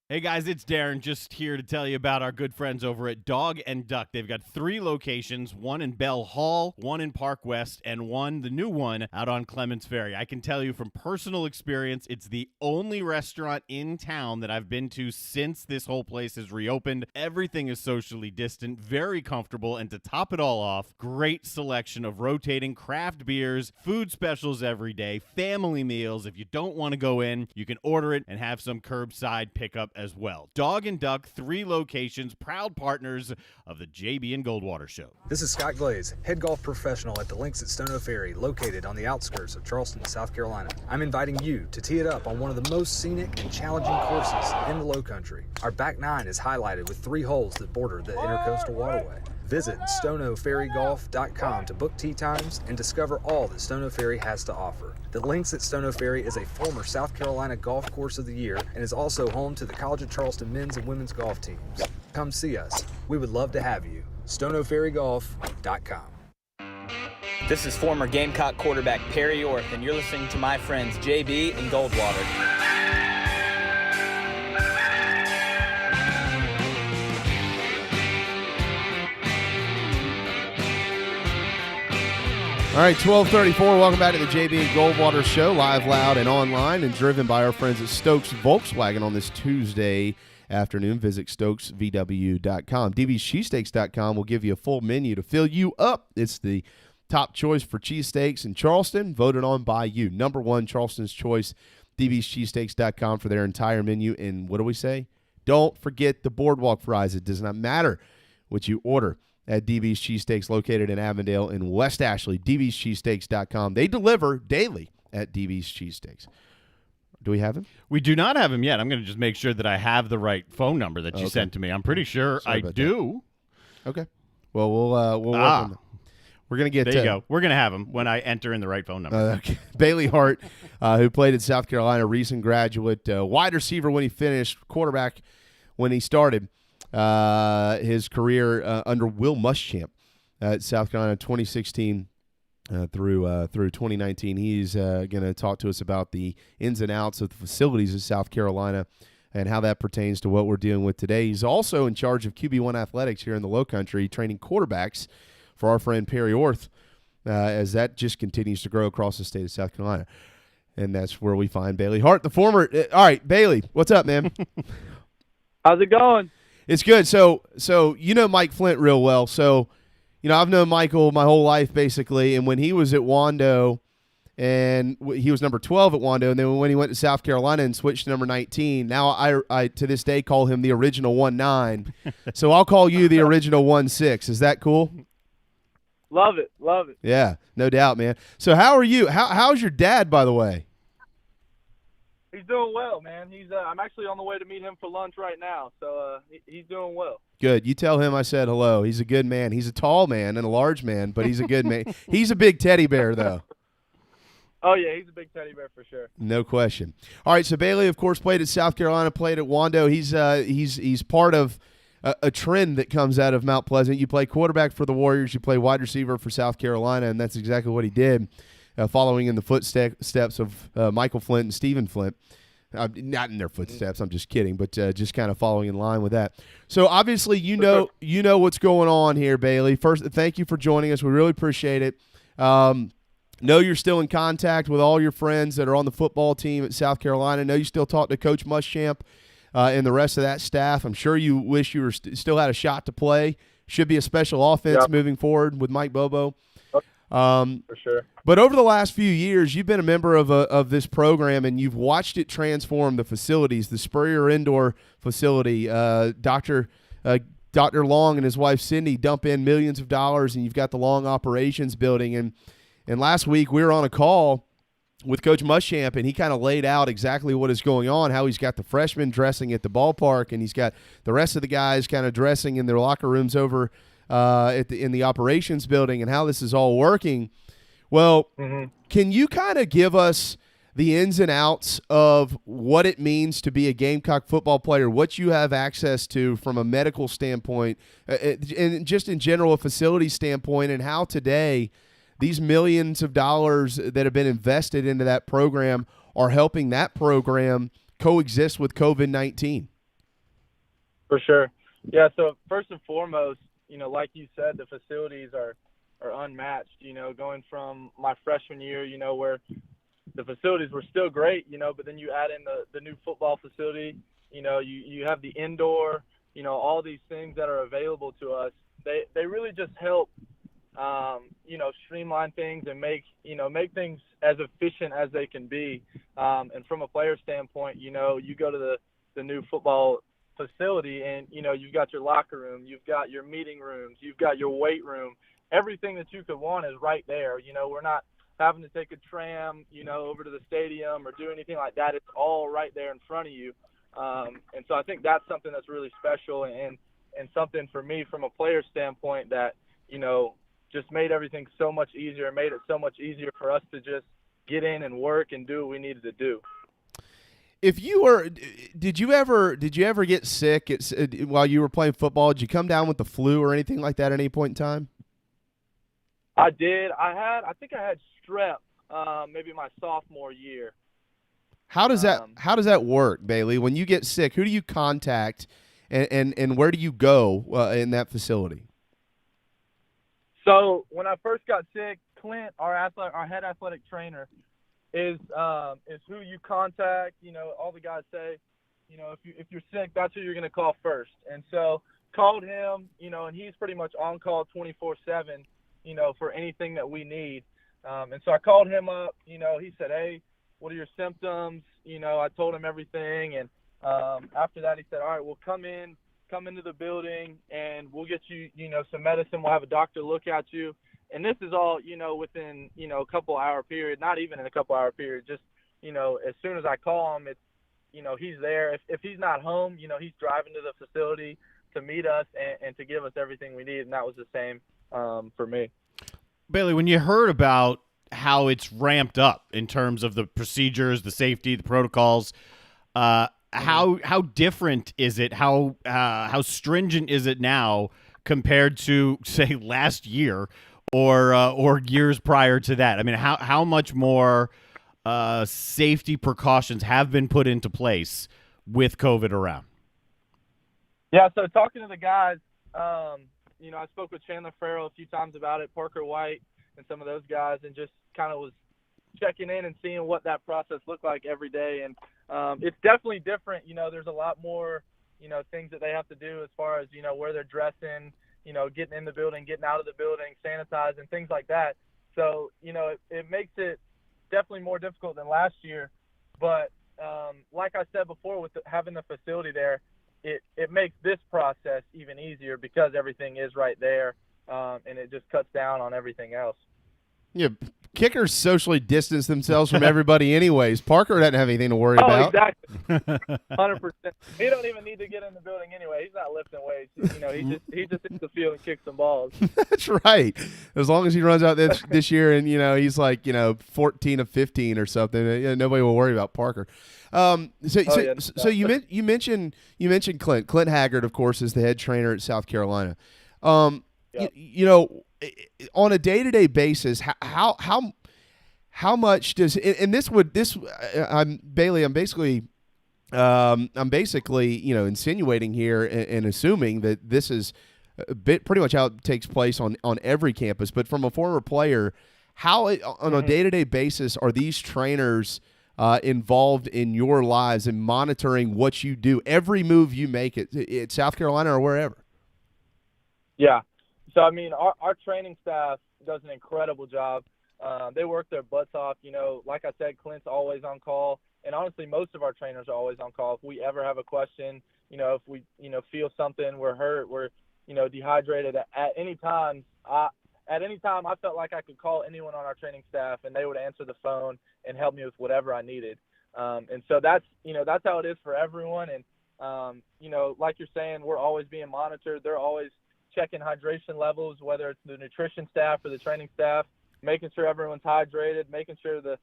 Hey guys, it's Darren, just here to tell you about our good friends over at Dog and Duck. They've got 3 locations, one in Bell Hall, one in Park West, and one, the new one, out on Clements Ferry. I can tell you from personal experience, it's the only restaurant in town that I've been to since this whole place has reopened. Everything is socially distant, very comfortable, and to top it all off, great selection of rotating craft beers, food specials every day, family meals. If you don't want to go in, you can order it and have some curbside pickup as well. Dog and Duck, 3 locations, proud partners of the JB and Goldwater Show. This is Scott Glaze, head golf professional at the Links at Stono Ferry, located on the outskirts of Charleston, South Carolina. I'm inviting you to tee it up on one of the most scenic and challenging courses in the Low Country. Our back 9 is highlighted with 3 holes that border the Intercoastal Waterway. Visit stonoferrygolf.com to book tee times and discover all that Stono Ferry has to offer. The Links at Stono Ferry is a former South Carolina Golf Course of the Year and is also home to the College of Charleston men's and women's golf teams. Come see us. We would love to have you. stonoferrygolf.com. This is former Gamecock quarterback Perry Orth, and you're listening to my friends JB and Goldwater. All right, 12:34. Welcome back to the JB and Goldwater Show, live, loud, and online, and driven by our friends at Stokes Volkswagen on this Tuesday afternoon. Visit stokesvw.com. dbscheesesteaks.com will give you a full menu to fill you up. It's the top choice for cheesesteaks in Charleston, voted on by you. Number 1, Charleston's choice, dbscheesesteaks.com for their entire menu. And what do we say? Don't forget the boardwalk fries. It does not matter what you order at DB's Cheesesteaks, located in Avondale in West Ashley. dbscheesesteaks.com. They deliver daily at DB's Cheesesteaks. Do we have him? We do not have him yet. I'm going to just make sure that I have the right phone number that you sent to me. I'm pretty sure I do. That. Okay. Well, we'll work on that. We're going to get there you go. We're going to have him when I enter in the right phone number. Okay. Bailey Hart, who played at South Carolina, recent graduate, wide receiver when he finished, quarterback when he started. his career under Will Muschamp at South Carolina 2016 through 2019. He's going to talk to us about the ins and outs of the facilities of South Carolina and how that pertains to what we're dealing with today. He's also in charge of QB1 athletics here in the Low Country, training quarterbacks for our friend Perry Orth, as that just continues to grow across the state of South Carolina. And that's where we find Bailey Hart, the former. All right, Bailey, what's up, man? How's it going? It's good. So you know Mike Flint real well. So, I've known Michael my whole life basically, and when he was at Wando, and he was number 12 at Wando, and then when he went to South Carolina and switched to number 19, now I to this day call him the original 1-9. So I'll call you the original 1-6. Is that cool? Love it. Yeah, no doubt, man. So how are you? How's your dad, by the way? He's doing well, man. I'm actually on the way to meet him for lunch right now, so he's doing well. Good. You tell him I said hello. He's a good man. He's a tall man and a large man, but he's a good man. He's a big teddy bear, though. Oh, yeah, he's a big teddy bear for sure. No question. All right, so Bailey, of course, played at South Carolina, played at Wando. He's part of a trend that comes out of Mount Pleasant. You play quarterback for the Warriors, you play wide receiver for South Carolina, and that's exactly what he did, following in the footsteps of Michael Flint and Stephen Flint. Not in their footsteps, I'm just kidding, but just kind of following in line with that. So obviously you know what's going on here, Bailey. First, thank you for joining us. We really appreciate it. Know you're still in contact with all your friends that are on the football team at South Carolina. Know you still talk to Coach Muschamp and the rest of that staff. I'm sure you wish you were still had a shot to play. Should be a special offense moving forward with Mike Bobo. For sure. But over the last few years, you've been a member of this program, and you've watched it transform the facilities, the Spurrier Indoor facility. Dr. Long and his wife Cindy dump in millions of dollars, and you've got the Long Operations Building. And last week we were on a call with Coach Muschamp, and he kind of laid out exactly what is going on, how he's got the freshmen dressing at the ballpark, and he's got the rest of the guys kind of dressing in their locker rooms over in the operations building, and how this is all working. Well, Can you kind of give us the ins and outs of what it means to be a Gamecock football player, what you have access to from a medical standpoint, and just in general a facility standpoint, and how today these millions of dollars that have been invested into that program are helping that program coexist with COVID-19? For sure. Yeah, so first and foremost, like you said, the facilities are unmatched, going from my freshman year, where the facilities were still great, but then you add in the new football facility, you have the indoor, all these things that are available to us. They really just help streamline things and make things as efficient as they can be. And from a player standpoint, you go to the new football facility and, you've got your locker room, you've got your meeting rooms, you've got your weight room. Everything that you could want is right there. We're not having to take a tram, over to the stadium or do anything like that. It's all right there in front of you. And so I think that's something that's really special and something for me from a player standpoint that, just made everything so much easier and made it so much easier for us to just get in and work and do what we needed to do. If you were, did you ever get sick while you were playing football? Did you come down with the flu or anything like that at any point in time? I did. I think I had strep maybe my sophomore year. How does that work, Bailey? When you get sick, who do you contact and where do you go in that facility? So when I first got sick, Clint, our head athletic trainer, is who you contact. All the guys say, if you're sick, that's who you're going to call first. And so called him, and he's pretty much on call 24/7, for anything that we need. And so I called him up. He said, "Hey, what are your symptoms?" I told him everything, and after that, he said, "All right, well, come into the building and we'll get you, some medicine. We'll have a doctor look at you." And this is all, within, a couple hour period, not even in a couple hour period, just, as soon as I call him, it's, he's there. If he's not home, he's driving to the facility to meet us and to give us everything we need. And that was the same for me. Bailey, when you heard about how it's ramped up in terms of the procedures, the safety, the protocols, how different is it? How stringent is it now compared to, say, last year or years prior to that? I mean, how much more safety precautions have been put into place with COVID around? Yeah, so talking to the guys, I spoke with Chandler Farrell a few times about it, Parker White, and some of those guys, and just kind of was checking in and seeing what that process looked like every day. And it's definitely different. There's a lot more, things that they have to do as far as, where they're dressing, getting in the building, getting out of the building, sanitizing, things like that. So, it makes it definitely more difficult than last year. But like I said before, with having the facility there, it makes this process even easier because everything is right there, and it just cuts down on everything else. Yeah, kickers socially distance themselves from everybody anyways. Parker doesn't have anything to worry about. Exactly. 100%. He don't even need to get in the building anyway. He's not lifting weights. He just hits the field and kicks some balls. That's right. As long as he runs out this year and, he's like, 14 of 15 or something, nobody will worry about Parker. So you mentioned Clint Haggard, of course, is the head trainer at South Carolina. Yep. On a day-to-day basis, how much does I'm basically insinuating here and assuming that this is pretty much how it takes place on every campus. But from a former player, how on a day-to-day basis are these trainers involved in your lives and monitoring what you do, every move you make at South Carolina or wherever? Yeah. So, our training staff does an incredible job. They work their butts off. Like I said, Clint's always on call. And honestly, most of our trainers are always on call. If we ever have a question, if we, feel something, we're hurt, we're, dehydrated at any time. I felt like I could call anyone on our training staff and they would answer the phone and help me with whatever I needed. And so that's how it is for everyone. And, like you're saying, we're always being monitored. They're always checking hydration levels, whether it's the nutrition staff or the training staff, making sure everyone's hydrated, making sure the,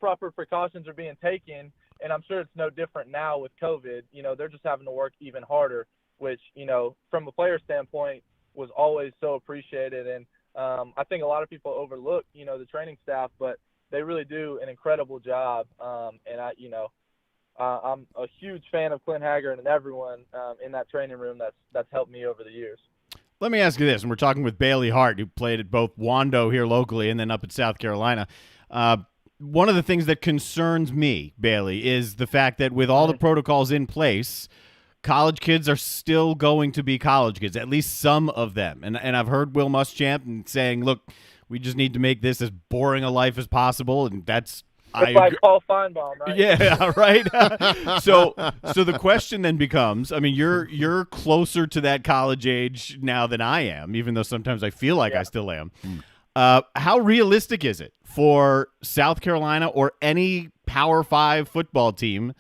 proper precautions are being taken. And I'm sure it's no different now with COVID. They're just having to work even harder, which, from a player standpoint was always so appreciated. And I think a lot of people overlook, the training staff, but they really do an incredible job. And I'm a huge fan of Clint Haggard and everyone in that training room that's helped me over the years. Let me ask you this, and we're talking with Bailey Hart, who played at both Wando here locally and then up at South Carolina. One of the things that concerns me, Bailey, is the fact that with all the protocols in place, college kids are still going to be college kids, at least some of them. And I've heard Will Muschamp saying, look, we just need to make this as boring a life as possible, and that's like Paul Feinbaum, right? Yeah, right. So the question then becomes, you're closer to that college age now than I am, even though sometimes I feel like I still am. How realistic is it for South Carolina or any Power 5 football team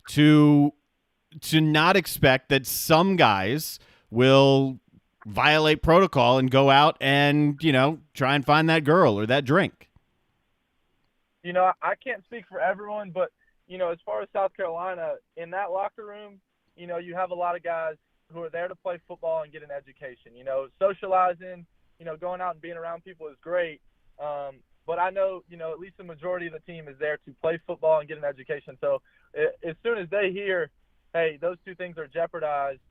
to not expect that some guys will violate protocol and go out and, try and find that girl or that drink? I can't speak for everyone, but, as far as South Carolina, in that locker room, you have a lot of guys who are there to play football and get an education. Socializing, going out and being around people is great. But I know, at least the majority of the team is there to play football and get an education. So as soon as they hear, hey, those two things are jeopardized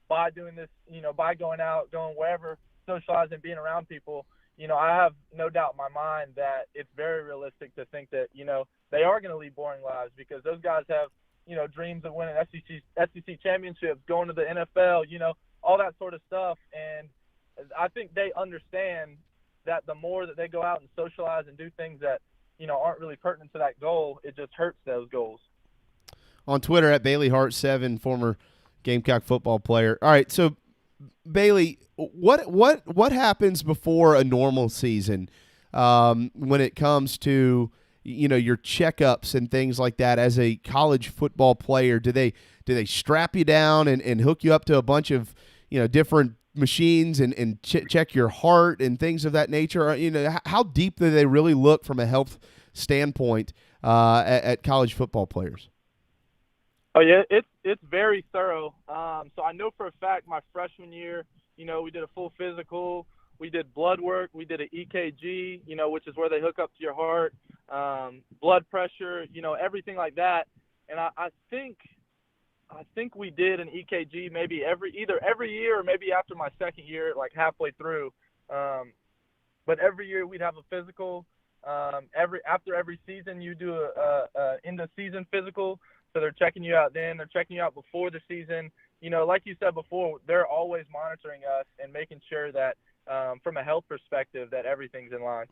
by doing this, by going out, going wherever, socializing, being around people, I have no doubt in my mind that it's very realistic to think that, they are going to lead boring lives because those guys have, dreams of winning SEC championships, going to the NFL, all that sort of stuff. And I think they understand that the more that they go out and socialize and do things that, aren't really pertinent to that goal, it just hurts those goals. On Twitter at BaileyHart7, former Gamecock football player. All right, so Bailey, what happens before a normal season when it comes to your checkups and things like that as a college football player? Do they strap you down and hook you up to a bunch of different machines and check your heart and things of that nature? How deep do they really look from a health standpoint at college football players? Oh yeah, it's very thorough. So I know for a fact my freshman year, we did a full physical, we did blood work, we did an EKG, which is where they hook up to your heart, blood pressure, everything like that. And I think we did an EKG maybe either every year or maybe after my second year, like halfway through. But every year we'd have a physical. After every season you do a end of season physical. So they're checking you out then. They're checking you out before the season. Like you said before, they're always monitoring us and making sure that from a health perspective that everything's in line.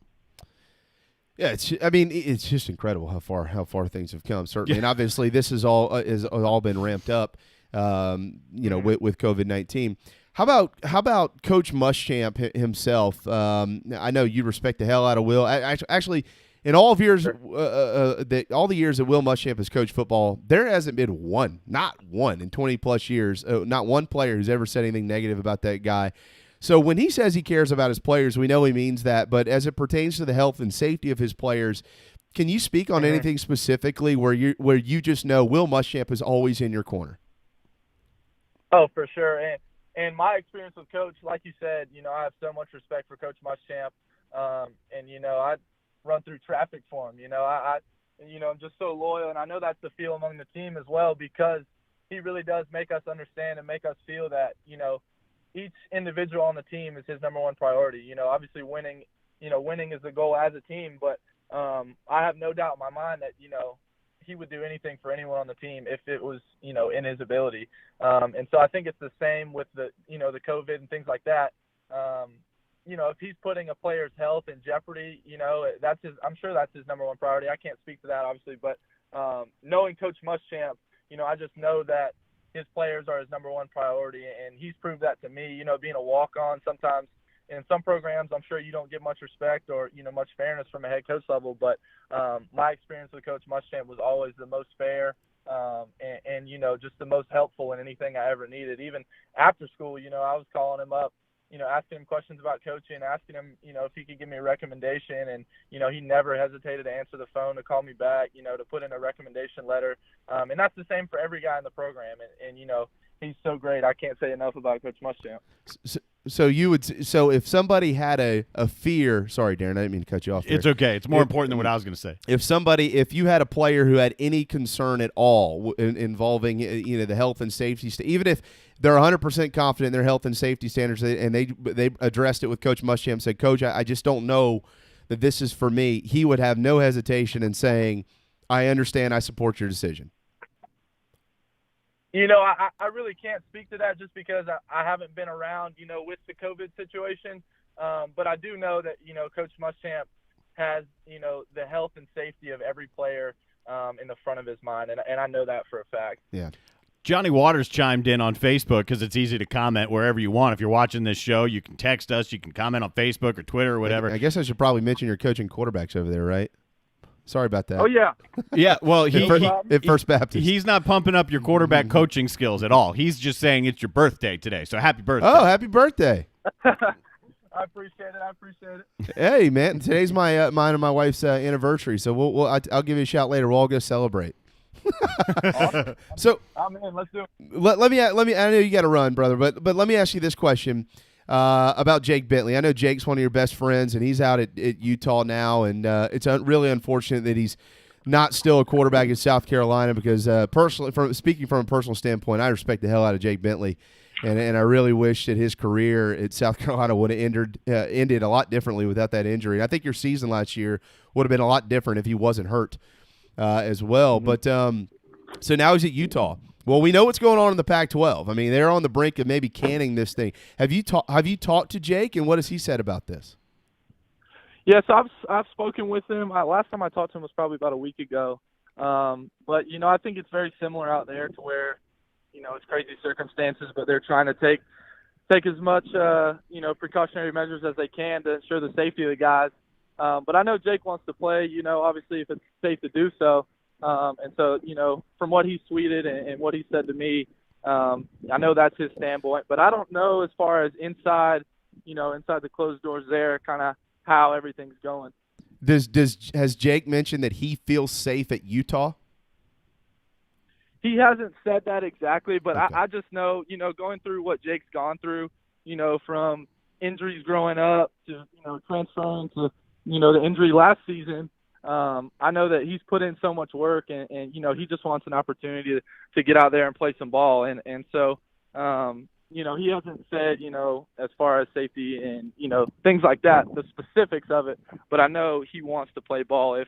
Yeah, it's just incredible how far things have come. Certainly, and obviously this is all been ramped up. With COVID-19. How about Coach Muschamp himself? I know you respect the hell out of Will. Actually, in all of years, all the years that Will Muschamp has coached football, there hasn't been not one in 20+ years, not one player who's ever said anything negative about that guy. So when he says he cares about his players, we know he means that. But as it pertains to the health and safety of his players, can you speak on anything specifically where you just know Will Muschamp is always in your corner? Oh, for sure. And my experience with Coach, like you said, I have so much respect for Coach Muschamp. And I run through traffic for him. I'm just so loyal, and I know that's the feel among the team as well, because he really does make us understand and make us feel that, each individual on the team is his number one priority. Obviously winning is the goal as a team, but I have no doubt in my mind that, he would do anything for anyone on the team if it was, in his ability. And so I think it's the same with the COVID and things like that. If he's putting a player's health in jeopardy, I'm sure that's his number one priority. I can't speak to that, obviously, but knowing Coach Muschamp, I just know that his players are his number one priority, and he's proved that to me. Being a walk-on, sometimes in some programs, I'm sure you don't get much respect or, much fairness from a head coach level, but my experience with Coach Muschamp was always the most fair and just the most helpful in anything I ever needed. Even after school, I was calling him up, asking him questions about coaching, asking him, if he could give me a recommendation, and, he never hesitated to answer the phone, to call me back, to put in a recommendation letter. And that's the same for every guy in the program. And he's so great. I can't say enough about Coach Muschamp. So if somebody had a fear, sorry, Darren, I didn't mean to cut you off there. It's okay. It's more important than what I was going to say. If you had a player who had any concern at all involving the health and safety, even if they're 100% confident in their health and safety standards, and they addressed it with Coach Muschamp, said, Coach, I just don't know that this is for me, he would have no hesitation in saying, I understand, I support your decision. I really can't speak to that just because I haven't been around, with the COVID situation. But I do know that, Coach Muschamp has, the health and safety of every player in the front of his mind. And I know that for a fact. Yeah. Johnny Waters chimed in on Facebook because it's easy to comment wherever you want. If you're watching this show, you can text us. You can comment on Facebook or Twitter or whatever. I guess I should probably mention you're coaching quarterbacks over there, right? Sorry about that. Oh, yeah. Yeah, well, at First Baptist. He's not pumping up your quarterback coaching skills at all. He's just saying it's your birthday today, so happy birthday. Oh, happy birthday. I appreciate it. Hey, man, today's mine and my wife's anniversary, so I'll give you a shout later. We'll all go celebrate. Awesome. So, I'm in. Let's do it. Let me. I know you got to run, brother, but let me ask you this question about Jake Bentley. I know Jake's one of your best friends, and he's out at Utah now, and it's really unfortunate that he's not still a quarterback in South Carolina because personally, speaking from a personal standpoint, I respect the hell out of Jake Bentley, and I really wish that his career at South Carolina would have ended a lot differently without that injury. And I think your season last year would have been a lot different if he wasn't hurt as well. Mm-hmm. But so now he's at Utah. Well, we know what's going on in the Pac-12. I mean, they're on the brink of maybe canning this thing. Have you talked to Jake, and what has he said about this? Yes, I've spoken with him. Last time I talked to him was probably about a week ago. But I think it's very similar out there to where it's crazy circumstances, but they're trying to take as much precautionary measures as they can to ensure the safety of the guys. But I know Jake wants to play. Obviously if it's safe to do so. And so, from what he tweeted and what he said to me, I know that's his standpoint. But I don't know as far as inside the closed doors there, kind of how everything's going. Has Jake mentioned that he feels safe at Utah? He hasn't said that exactly, but Okay. I just know, going through what Jake's gone through, from injuries growing up to, transferring to, the injury last season. I know that he's put in so much work and he just wants an opportunity to get out there and play some ball. And so, he hasn't said, as far as safety and, things like that, the specifics of it, but I know he wants to play ball if,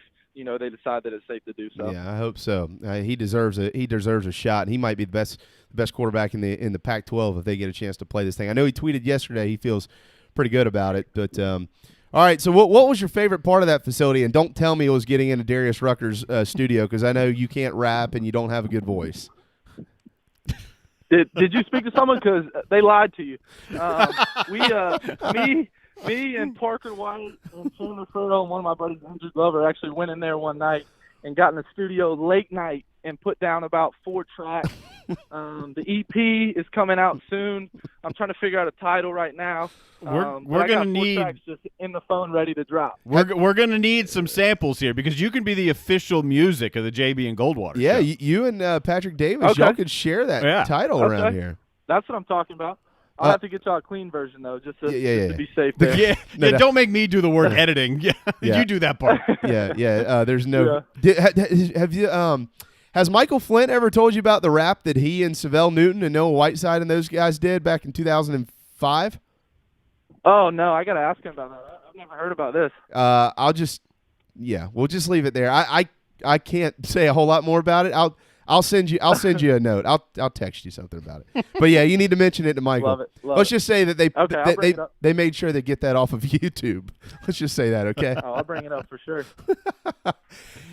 they decide that it's safe to do so. Yeah, I hope so. He deserves a shot. And he might be the best quarterback in the Pac-12 if they get a chance to play this thing. I know he tweeted yesterday he feels pretty good about it. But all right, so what was your favorite part of that facility? And don't tell me it was getting into Darius Rucker's studio, because I know you can't rap and you don't have a good voice. Did you speak to someone? Because they lied to you. Me and Parker White and Chandler Furrow and one of my buddies, Andrew Glover, actually went in there one night and got in the studio late night and put down about 4 tracks. The EP is coming out soon. I'm trying to figure out a title right now. We're gonna need 4 tracks just in the phone ready to drop. We're gonna need some samples here, because you can be the official music of the JB and Goldwater. Yeah, show. you and Patrick Davis, Okay. y'all could share that title around here. That's what I'm talking about. I'll have to get y'all a clean version though, just to be safe there. Yeah, don't make me do the word editing. Yeah, Yeah. you do that part. Yeah. There's no. Have you has Michael Flint ever told you about the rap that he and Savell Newton and Noah Whiteside and those guys did back in 2005? Oh no, I gotta ask him about that. I've never heard about this. We'll just leave it there. I can't say a whole lot more about it. I'll send you a note. I'll text you something about it. But yeah, you need to mention it to Michael. Love it. Let's just say that they made sure they get that off of YouTube. Let's just say that, okay? Oh, I'll bring it up for sure.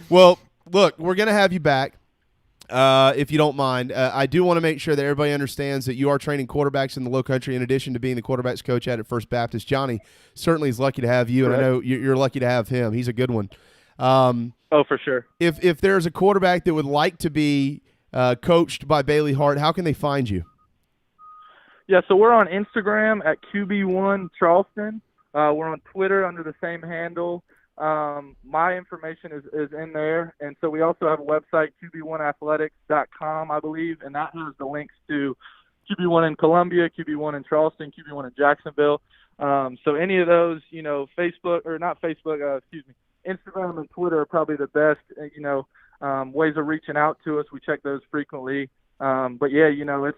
Well, look, we're gonna have you back. If you don't mind, I do want to make sure that everybody understands that you are training quarterbacks in the Low Country in addition to being the quarterbacks coach at First Baptist. Johnny certainly is lucky to have you, and I know you're lucky to have him. He's a good one. For sure. If there's a quarterback that would like to be coached by Bailey Hart, how can they find you? Yeah, so we're on Instagram at QB1 Charleston. We're on Twitter under the same handle. My information is in there, and so we also have a website, QB1athletics.com, I believe, and that has the links to QB1 in Columbia, QB1 in Charleston, QB1 in Jacksonville. So any of those, Instagram and Twitter are probably the best, ways of reaching out to us. We check those frequently. But yeah,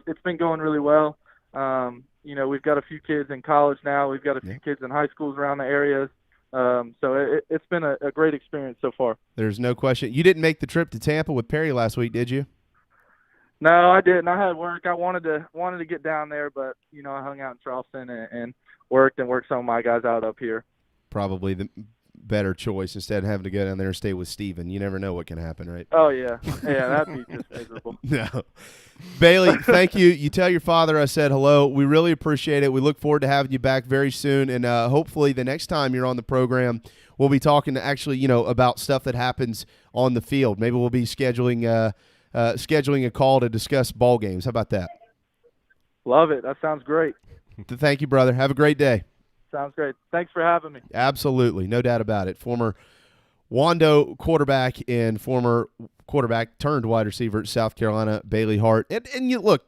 it's been going really well. We've got a few kids in college now. We've got a few kids in high schools around the areas. So it's been a great experience so far. There's no question. You didn't make the trip to Tampa with Perry last week, did you? No, I didn't. I had work. I wanted to get down there, but I hung out in Charleston and worked some of my guys out up here. Probably the better choice instead of having to go down there and stay with Steven. You never know what can happen, right? Oh yeah, that'd be just miserable. No, Bailey, thank you. You tell your father I said hello. We really appreciate it. We look forward to having you back very soon, and hopefully the next time you're on the program, we'll be talking to actually about stuff that happens on the field. Maybe we'll be scheduling a call to discuss ball games. How about that? Love it. That sounds great. Thank you, brother. Have a great day. Sounds great. Thanks for having me. Absolutely. No doubt about it. Former Wando quarterback and former quarterback turned wide receiver at South Carolina, Bailey Hart. And you look,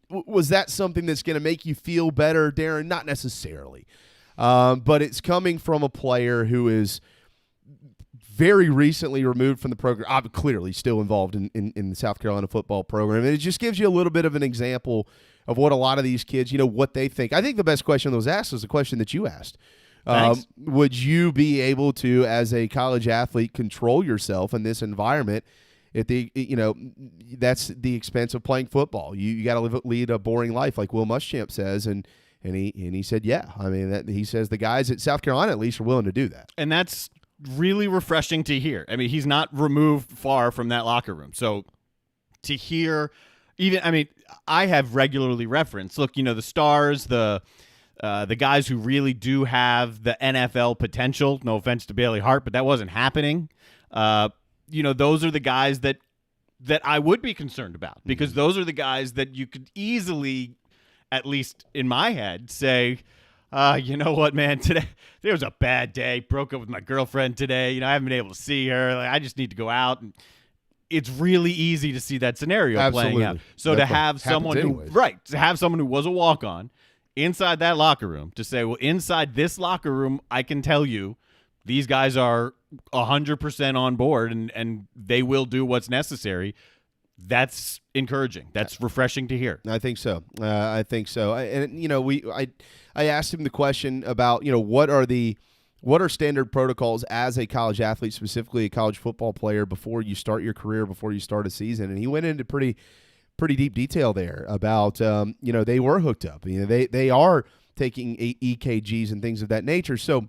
was that something that's going to make you feel better, Darren? Not necessarily. But it's coming from a player who is very recently removed from the program. I'm clearly still involved in the South Carolina football program. And it just gives you a little bit of an example of what a lot of these kids, what they think. I think the best question that was asked was the question that you asked. Would you be able to, as a college athlete, control yourself in this environment? At the that's the expense of playing football. You got to lead a boring life, like Will Muschamp says, and he said, yeah. I mean, he says the guys at South Carolina at least are willing to do that, and that's really refreshing to hear. I mean, he's not removed far from that locker room, so to hear. I have regularly referenced, look, the stars, the guys who really do have the NFL potential, no offense to Bailey Hart, but that wasn't happening. Those are the guys that I would be concerned about, because those are the guys that you could easily, at least in my head, say, you know what, man, today there was a bad day, broke up with my girlfriend today, I haven't been able to see her, I just need to go out. And it's really easy to see that scenario Absolutely. playing out. So to have someone to have someone who was a walk-on inside that locker room to say, well, inside this locker room, I can tell you these guys are 100% on board and they will do what's necessary. That's encouraging. That's refreshing to hear. I think so. I asked him the question about, what are standard protocols as a college athlete, specifically a college football player, before you start your career, before you start a season, and he went into pretty deep detail there about they were hooked up. They are taking EKGs and things of that nature. So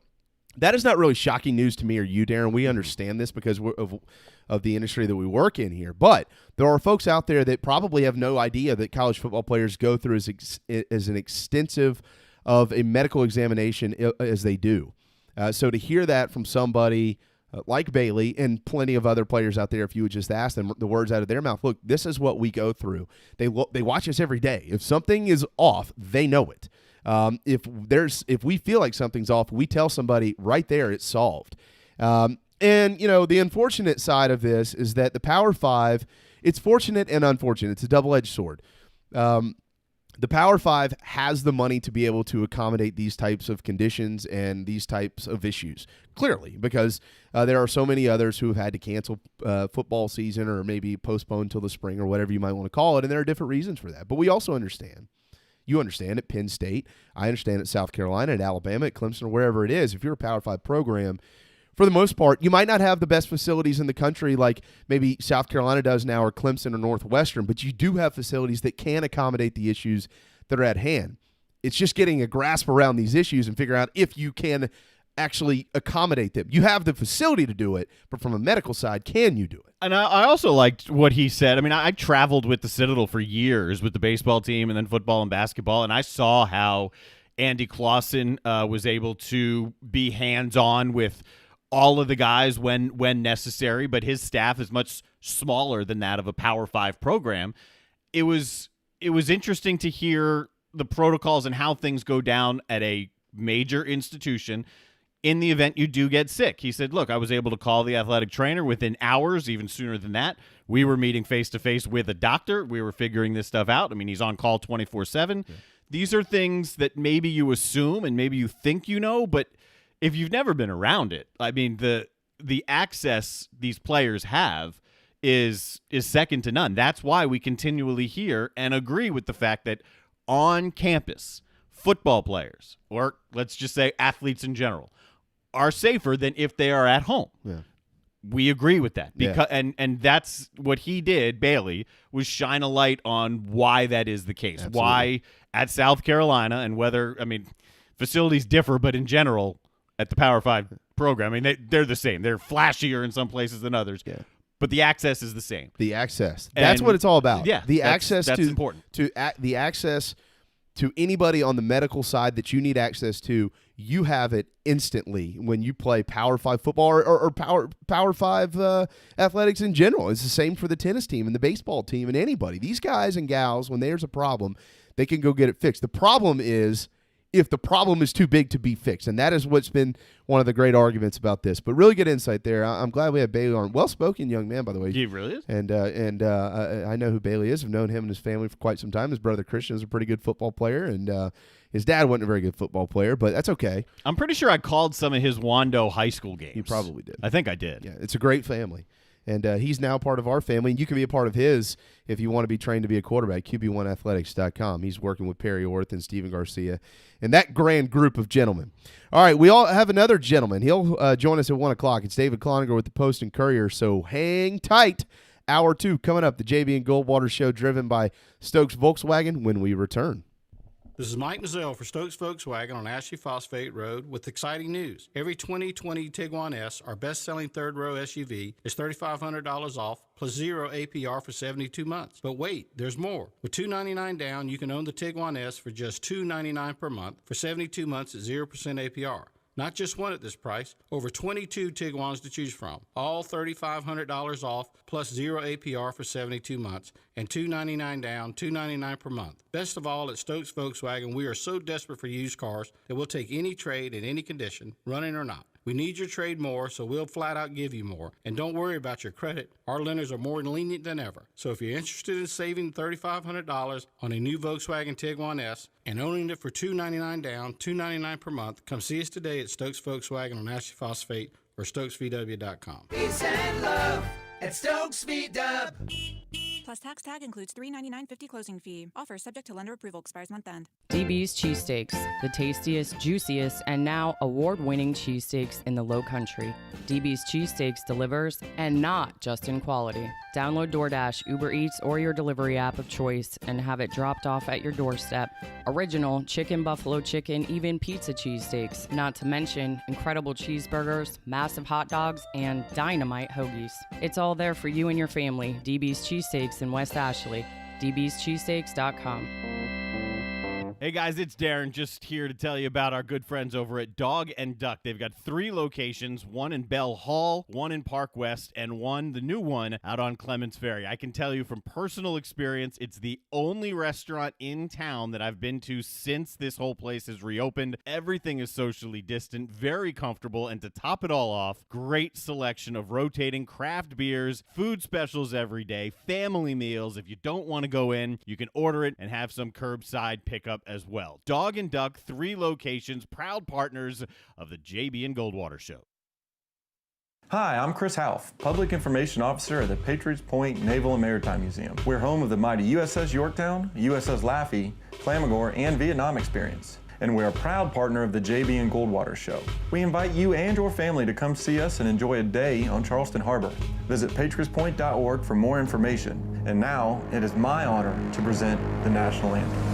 that is not really shocking news to me or you, Darren. We understand this because of the industry that we work in here. But there are folks out there that probably have no idea that college football players go through as an extensive of a medical examination as they do. So to hear that from somebody like Bailey and plenty of other players out there, if you would just ask them the words out of their mouth, look, this is what we go through. They watch us every day. If something is off, they know it. If we feel like something's off, we tell somebody right there, it's solved. And the unfortunate side of this is that the Power 5, it's fortunate and unfortunate. It's a double-edged sword. The Power 5 has the money to be able to accommodate these types of conditions and these types of issues, clearly, because there are so many others who have had to cancel football season or maybe postpone till the spring or whatever you might want to call it, and there are different reasons for that. But we also understand. You understand at Penn State. I understand at South Carolina, at Alabama, at Clemson, or wherever it is. If you're a Power 5 program, for the most part, you might not have the best facilities in the country like maybe South Carolina does now or Clemson or Northwestern, but you do have facilities that can accommodate the issues that are at hand. It's just getting a grasp around these issues and figuring out if you can actually accommodate them. You have the facility to do it, but from a medical side, can you do it? And I also liked what he said. I mean, I traveled with the Citadel for years with the baseball team and then football and basketball, and I saw how Andy Clausen was able to be hands-on with all of the guys when necessary, but his staff is much smaller than that of a Power 5 program. It was interesting to hear the protocols and how things go down at a major institution in the event you do get sick. He said, look, I was able to call the athletic trainer within hours, even sooner than that. We were meeting face-to-face with a doctor. We were figuring this stuff out. I mean, he's on call 24/7. Yeah. These are things that maybe you assume and maybe you think you know, but if you've never been around it, I mean, the access these players have is second to none. That's why we continually hear and agree with the fact that on campus, football players, or let's just say athletes in general, are safer than if they are at home. Yeah. We agree with that. And that's what he did, Bailey, was shine a light on why that is the case. Absolutely. Why at South Carolina, and whether, I mean, facilities differ, but in general, at the Power 5 program, I mean, they're the same. They're flashier in some places than others. Yeah. But the access is the same. The access. That's what it's all about. Yeah. That's important. The access to anybody on the medical side that you need access to, you have it instantly when you play Power 5 football or Power 5 athletics in general. It's the same for the tennis team and the baseball team and anybody. These guys and gals, when there's a problem, they can go get it fixed. The problem is if the problem is too big to be fixed, and that is what's been one of the great arguments about this. But really good insight there. I'm glad we have Bailey on. Well-spoken young man, by the way. He really is. And I know who Bailey is. I've known him and his family for quite some time. His brother Christian is a pretty good football player, and his dad wasn't a very good football player, but that's okay. I'm pretty sure I called some of his Wando high school games. You probably did. I think I did. Yeah, it's a great family. And he's now part of our family, and you can be a part of his if you want to be trained to be a quarterback, QB1athletics.com. He's working with Perry Orth and Stephen Garcia and that grand group of gentlemen. All right, we all have another gentleman. He'll join us at 1 o'clock. It's David Cloninger with the Post and Courier, so hang tight. Hour 2 coming up, the JB and Goldwater Show, driven by Stokes Volkswagen, when we return. This is Mike Mazzell for Stokes Volkswagen on Ashley Phosphate Road with exciting news. Every 2020 Tiguan S, our best-selling third-row SUV, is $3,500 off plus 0 APR for 72 months. But wait, there's more. With $299 down, you can own the Tiguan S for just $299 per month for 72 months at 0% APR. Not just one at this price, over 22 Tiguans to choose from. All $3,500 off plus 0 APR for 72 months and $299 down, $299 per month. Best of all, at Stokes Volkswagen, we are so desperate for used cars that we'll take any trade in any condition, running or not. We need your trade more, so we'll flat out give you more. And don't worry about your credit. Our lenders are more lenient than ever. So if you're interested in saving $3,500 on a new Volkswagen Tiguan S and owning it for $299 down, $299 per month, come see us today at Stokes Volkswagen on Ashley Phosphate or StokesVW.com. Peace and love at Stokes VW. Plus tax tag includes $399.50 closing fee. Offer subject to lender approval. Expires month end. DB's Cheesesteaks, the tastiest, juiciest, and now award-winning cheesesteaks in the Low Country. DB's Cheesesteaks delivers, and not just in quality. Download DoorDash, Uber Eats, or your delivery app of choice and have it dropped off at your doorstep. Original chicken, buffalo chicken, even pizza cheesesteaks. Not to mention incredible cheeseburgers, massive hot dogs, and dynamite hoagies. It's all there for you and your family. DB's Cheesesteaks in West Ashley. dbscheesesteaks.com. Hey guys, it's Darren, just here to tell you about our good friends over at Dog and Duck. They've got 3 locations, one in Bell Hall, one in Park West, and one, the new one, out on Clements Ferry. I can tell you from personal experience, it's the only restaurant in town that I've been to since this whole place has reopened. Everything is socially distant, very comfortable, and to top it all off, great selection of rotating craft beers, food specials every day, family meals. If you don't want to go in, you can order it and have some curbside pickup as well. Dog and Duck, 3 locations, proud partners of the JB and Goldwater Show. Hi, I'm Chris Half, Public Information Officer at the Patriots Point Naval and Maritime Museum. We're home of the mighty USS Yorktown, USS Laffey, Flamagore, and Vietnam experience. And we're a proud partner of the JB and Goldwater Show. We invite you and your family to come see us and enjoy a day on Charleston Harbor. Visit patriotspoint.org for more information. And now, it is my honor to present the National Anthem.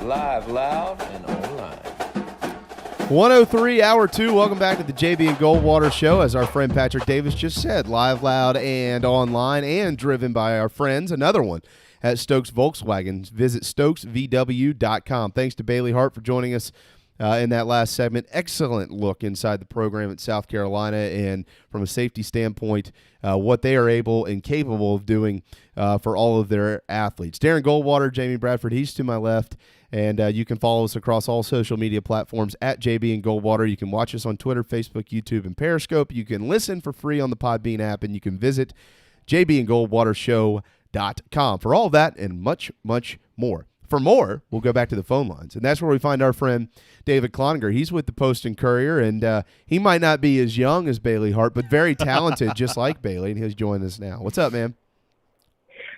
Live, loud, and online. 103, Hour 2. Welcome back to the JB and Goldwater Show. As our friend Patrick Davis just said, live, loud, and online, and driven by our friends. Another one at Stokes Volkswagen. Visit StokesVW.com. Thanks to Bailey Hart for joining us in that last segment. Excellent look inside the program at South Carolina, and from a safety standpoint, what they are able and capable of doing for all of their athletes. Darren Goldwater, Jamie Bradford, he's to my left. And you can follow us across all social media platforms at JB and Goldwater. You can watch us on Twitter, Facebook, YouTube, and Periscope. You can listen for free on the Podbean app, and you can visit jbandgoldwatershow.com for all that and much, much more. For more, we'll go back to the phone lines, and that's where we find our friend David Cloninger. He's with the Post and Courier, and he might not be as young as Bailey Hart, but very talented, just like Bailey, and he's joining us now. What's up, man?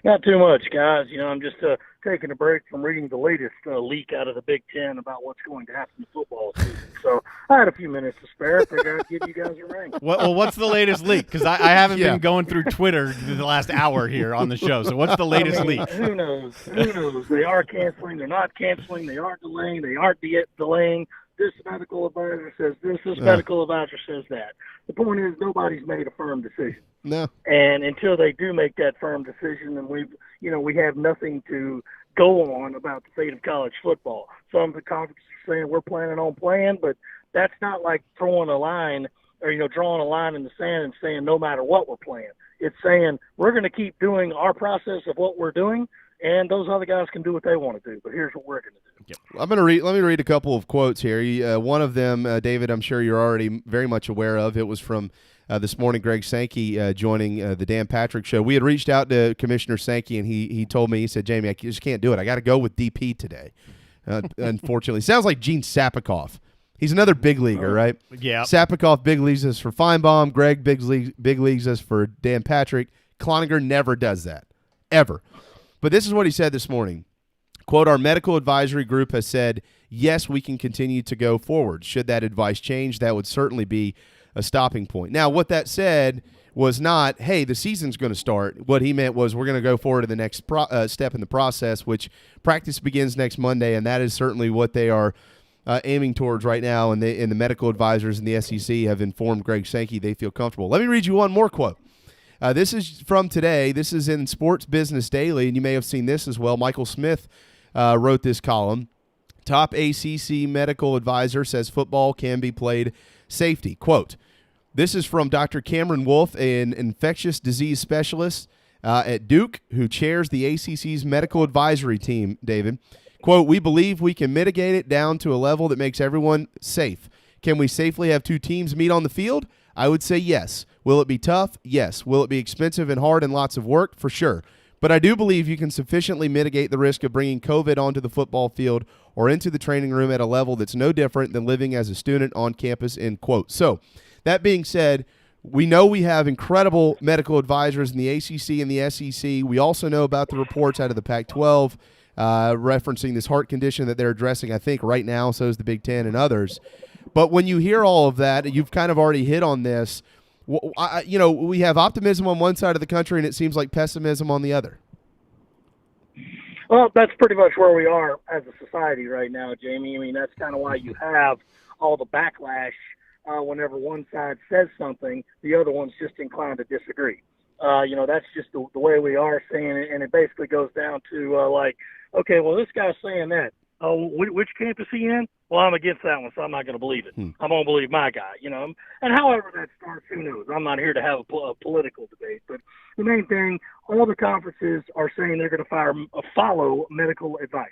Not too much, guys. You know, I'm just taking a break from reading the latest leak out of the Big Ten about what's going to happen in football season. So I had a few minutes to spare. Figured I'd give you guys a ring. Well, what's the latest leak? Because I haven't been going through Twitter the last hour here on the show. So what's the latest leak? Who knows? Who knows? They are canceling. They're not canceling. They are delaying. They aren't delaying. This medical advisor says this. This medical advisor says that. The point is nobody's made a firm decision. No. And until they do make that firm decision, then we have nothing to go on about the fate of college football. Some of the conferences are saying we're planning on playing, but that's not like throwing a line or, drawing a line in the sand and saying no matter what we're playing. It's saying we're going to keep doing our process of what we're doing, and those other guys can do what they want to do. But here's what we're going to do. Let me read a couple of quotes here. One of them, David, I'm sure you're already very much aware of. It was from this morning, Greg Sankey joining the Dan Patrick Show. We had reached out to Commissioner Sankey, and he told me, he said, Jamie, I just can't do it. I got to go with DP today. Unfortunately, sounds like Gene Sapikoff. He's another big leaguer, right? Yeah. Sapikoff big leagues us for Feinbaum. Greg big leagues us for Dan Patrick. Cloninger never does that, ever. But this is what he said this morning. Quote, our medical advisory group has said, yes, we can continue to go forward. Should that advice change, that would certainly be a stopping point. Now, what that said was not, hey, the season's going to start. What he meant was we're going to go forward to the next step in the process, which practice begins next Monday, and that is certainly what they are aiming towards right now, and the medical advisors in the SEC have informed Greg Sankey they feel comfortable. Let me read you one more quote. This is from today. This is in Sports Business Daily, and you may have seen this as well. Michael Smith wrote this column. Top ACC medical advisor says football can be played safety. Quote, this is from Dr. Cameron Wolf, an infectious disease specialist at Duke, who chairs the ACC's medical advisory team, David. Quote, we believe we can mitigate it down to a level that makes everyone safe. Can we safely have two teams meet on the field? I would say yes. Will it be tough? Yes. Will it be expensive and hard and lots of work? For sure. But I do believe you can sufficiently mitigate the risk of bringing COVID onto the football field or into the training room at a level that's no different than living as a student on campus, end quote. So, that being said, we know we have incredible medical advisors in the ACC and the SEC. We also know about the reports out of the Pac-12 referencing this heart condition that they're addressing, I think, right now, so is the Big Ten and others. But when you hear all of that, you've kind of already hit on this. We have optimism on one side of the country, and it seems like pessimism on the other. Well, that's pretty much where we are as a society right now, Jamie. I mean, that's kind of why you have all the backlash whenever one side says something, the other one's just inclined to disagree. That's just the way we are saying it, and it basically goes down to okay, well, this guy's saying that. Oh, which camp is he in? Well, I'm against that one, so I'm not going to believe it. I'm going to believe my guy, And however that starts, who knows? I'm not here to have a political debate, but the main thing, all the conferences are saying they're going to follow medical advice.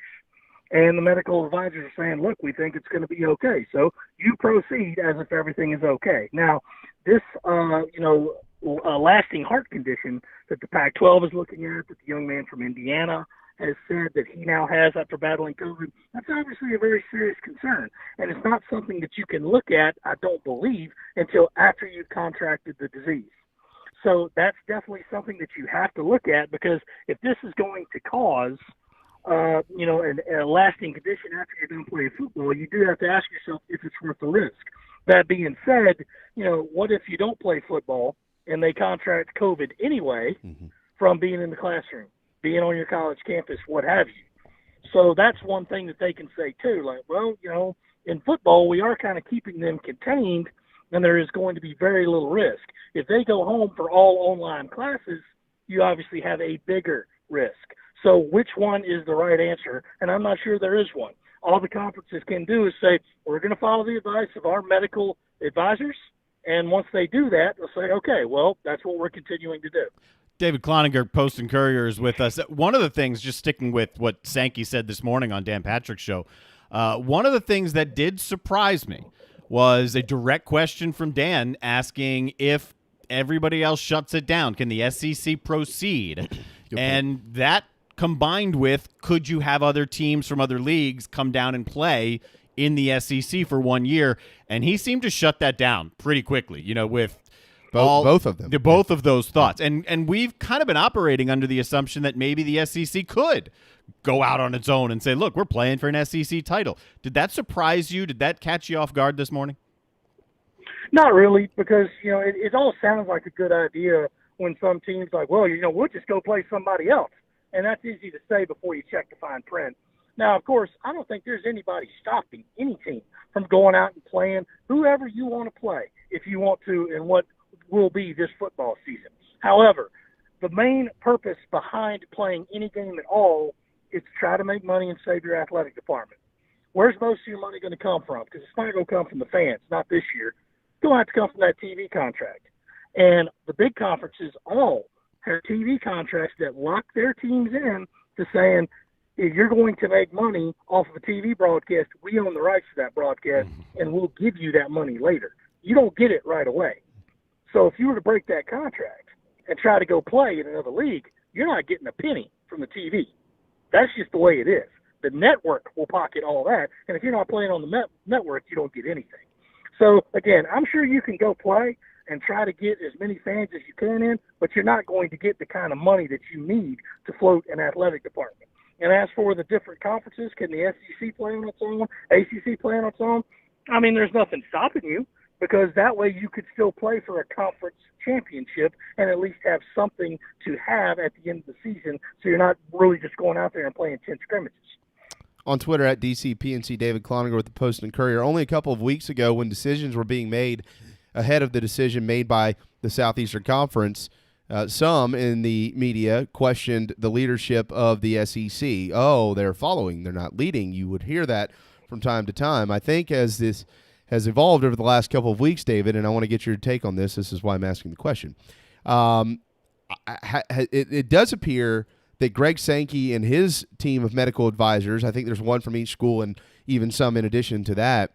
And the medical advisors are saying, look, we think it's going to be okay. So you proceed as if everything is okay. Now, this, lasting heart condition that the Pac-12 is looking at, that the young man from Indiana has said that he now has after battling COVID, that's obviously a very serious concern. And it's not something that you can look at, I don't believe, until after you've contracted the disease. So that's definitely something that you have to look at, because if this is going to cause a lasting condition after you're done playing football, you do have to ask yourself if it's worth the risk. That being said, what if you don't play football and they contract COVID anyway from being in the classroom, being on your college campus, what have you? So that's one thing that they can say too. Like, well, in football, we are kind of keeping them contained, and there is going to be very little risk. If they go home for all online classes, you obviously have a bigger risk. So which one is the right answer? And I'm not sure there is one. All the conferences can do is say, we're going to follow the advice of our medical advisors. And once they do that, they'll say, okay, well, that's what we're continuing to do. David Cloninger, Post and Courier, is with us. One of the things, just sticking with what Sankey said this morning on Dan Patrick's show, one of the things that did surprise me was a direct question from Dan asking if everybody else shuts it down, can the SEC proceed? And that combined with, could you have other teams from other leagues come down and play in the SEC for 1 year? And he seemed to shut that down pretty quickly, with both of them. Both of those thoughts. And we've kind of been operating under the assumption that maybe the SEC could go out on its own and say, look, we're playing for an SEC title. Did that surprise you? Did that catch you off guard this morning? Not really, because, it all sounds like a good idea when some teams like, well, we'll just go play somebody else. And that's easy to say before you check the fine print. Now, of course, I don't think there's anybody stopping any team from going out and playing whoever you want to play if you want to in what will be this football season. However, the main purpose behind playing any game at all is to try to make money and save your athletic department. Where's most of your money going to come from? Because it's not going to come from the fans, not this year. It's going to have to come from that TV contract. And the big conferences all have TV contracts that lock their teams in to saying, if you're going to make money off of a TV broadcast, we own the rights to that broadcast, and we'll give you that money later. You don't get it right away. So if you were to break that contract and try to go play in another league, you're not getting a penny from the TV. That's just the way it is. The network will pocket all that, and if you're not playing on the network, you don't get anything. So, again, I'm sure you can go play and try to get as many fans as you can in, but you're not going to get the kind of money that you need to float an athletic department. And as for the different conferences, can the SEC play on its own, ACC play on its own? I mean, there's nothing stopping you, because that way you could still play for a conference championship and at least have something to have at the end of the season, so you're not really just going out there and playing 10 scrimmages. On Twitter, at DCPNC, David Cloninger with the Post and Courier. Only a couple of weeks ago, when decisions were being made ahead of the decision made by the Southeastern Conference, some in the media questioned the leadership of the SEC. Oh, they're following, they're not leading. You would hear that from time to time. I think as this has evolved over the last couple of weeks, David, and I want to get your take on this. This is why I'm asking the question. It does appear that Greg Sankey and his team of medical advisors, I think there's one from each school and even some in addition to that,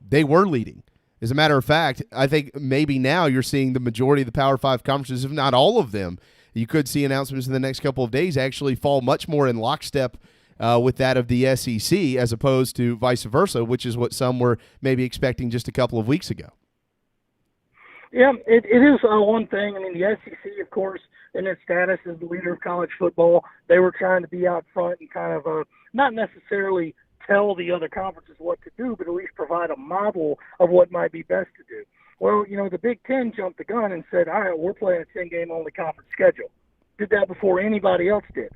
they were leading. As a matter of fact, I think maybe now you're seeing the majority of the Power 5 conferences, if not all of them. You could see announcements in the next couple of days actually fall much more in lockstep with that of the SEC as opposed to vice versa, which is what some were maybe expecting just a couple of weeks ago. Yeah, it is one thing. I mean, the SEC, of course, in its status as the leader of college football, they were trying to be out front and kind of not necessarily tell the other conferences what to do, but at least provide a model of what might be best to do. Well, the Big Ten jumped the gun and said, all right, we're playing a 10-game-only conference schedule. Did that before anybody else did.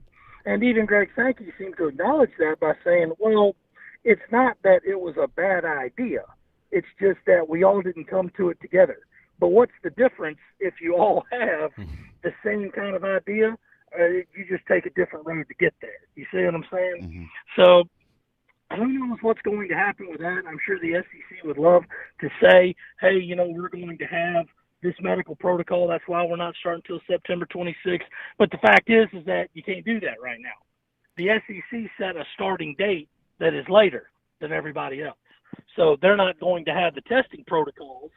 And even Greg Sankey seemed to acknowledge that by saying, well, it's not that it was a bad idea. It's just that we all didn't come to it together. But what's the difference if you all have the same kind of idea? You just take a different road to get there. You see what I'm saying? Mm-hmm. So who knows what's going to happen with that? I'm sure the SEC would love to say, hey, we're going to have this medical protocol. That's why we're not starting until September 26th. But the fact is that you can't do that right now. The SEC set a starting date that is later than everybody else. So they're not going to have the testing protocols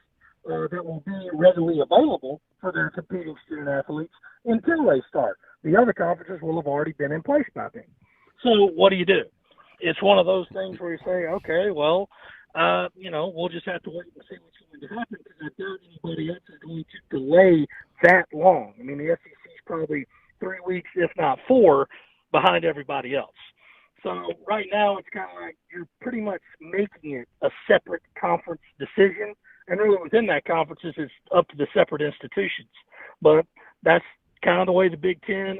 that will be readily available for their competing student athletes until they start. The other conferences will have already been in place by then. So what do? It's one of those things where you say, okay, well, we'll just have to wait and see what's going to happen, because I doubt anybody else is going to delay that long. I mean, the SEC is probably 3 weeks, if not 4, behind everybody else. So right now it's kind of like you're pretty much making it a separate conference decision, and really within that conference it's up to the separate institutions. But that's kind of the way the Big Ten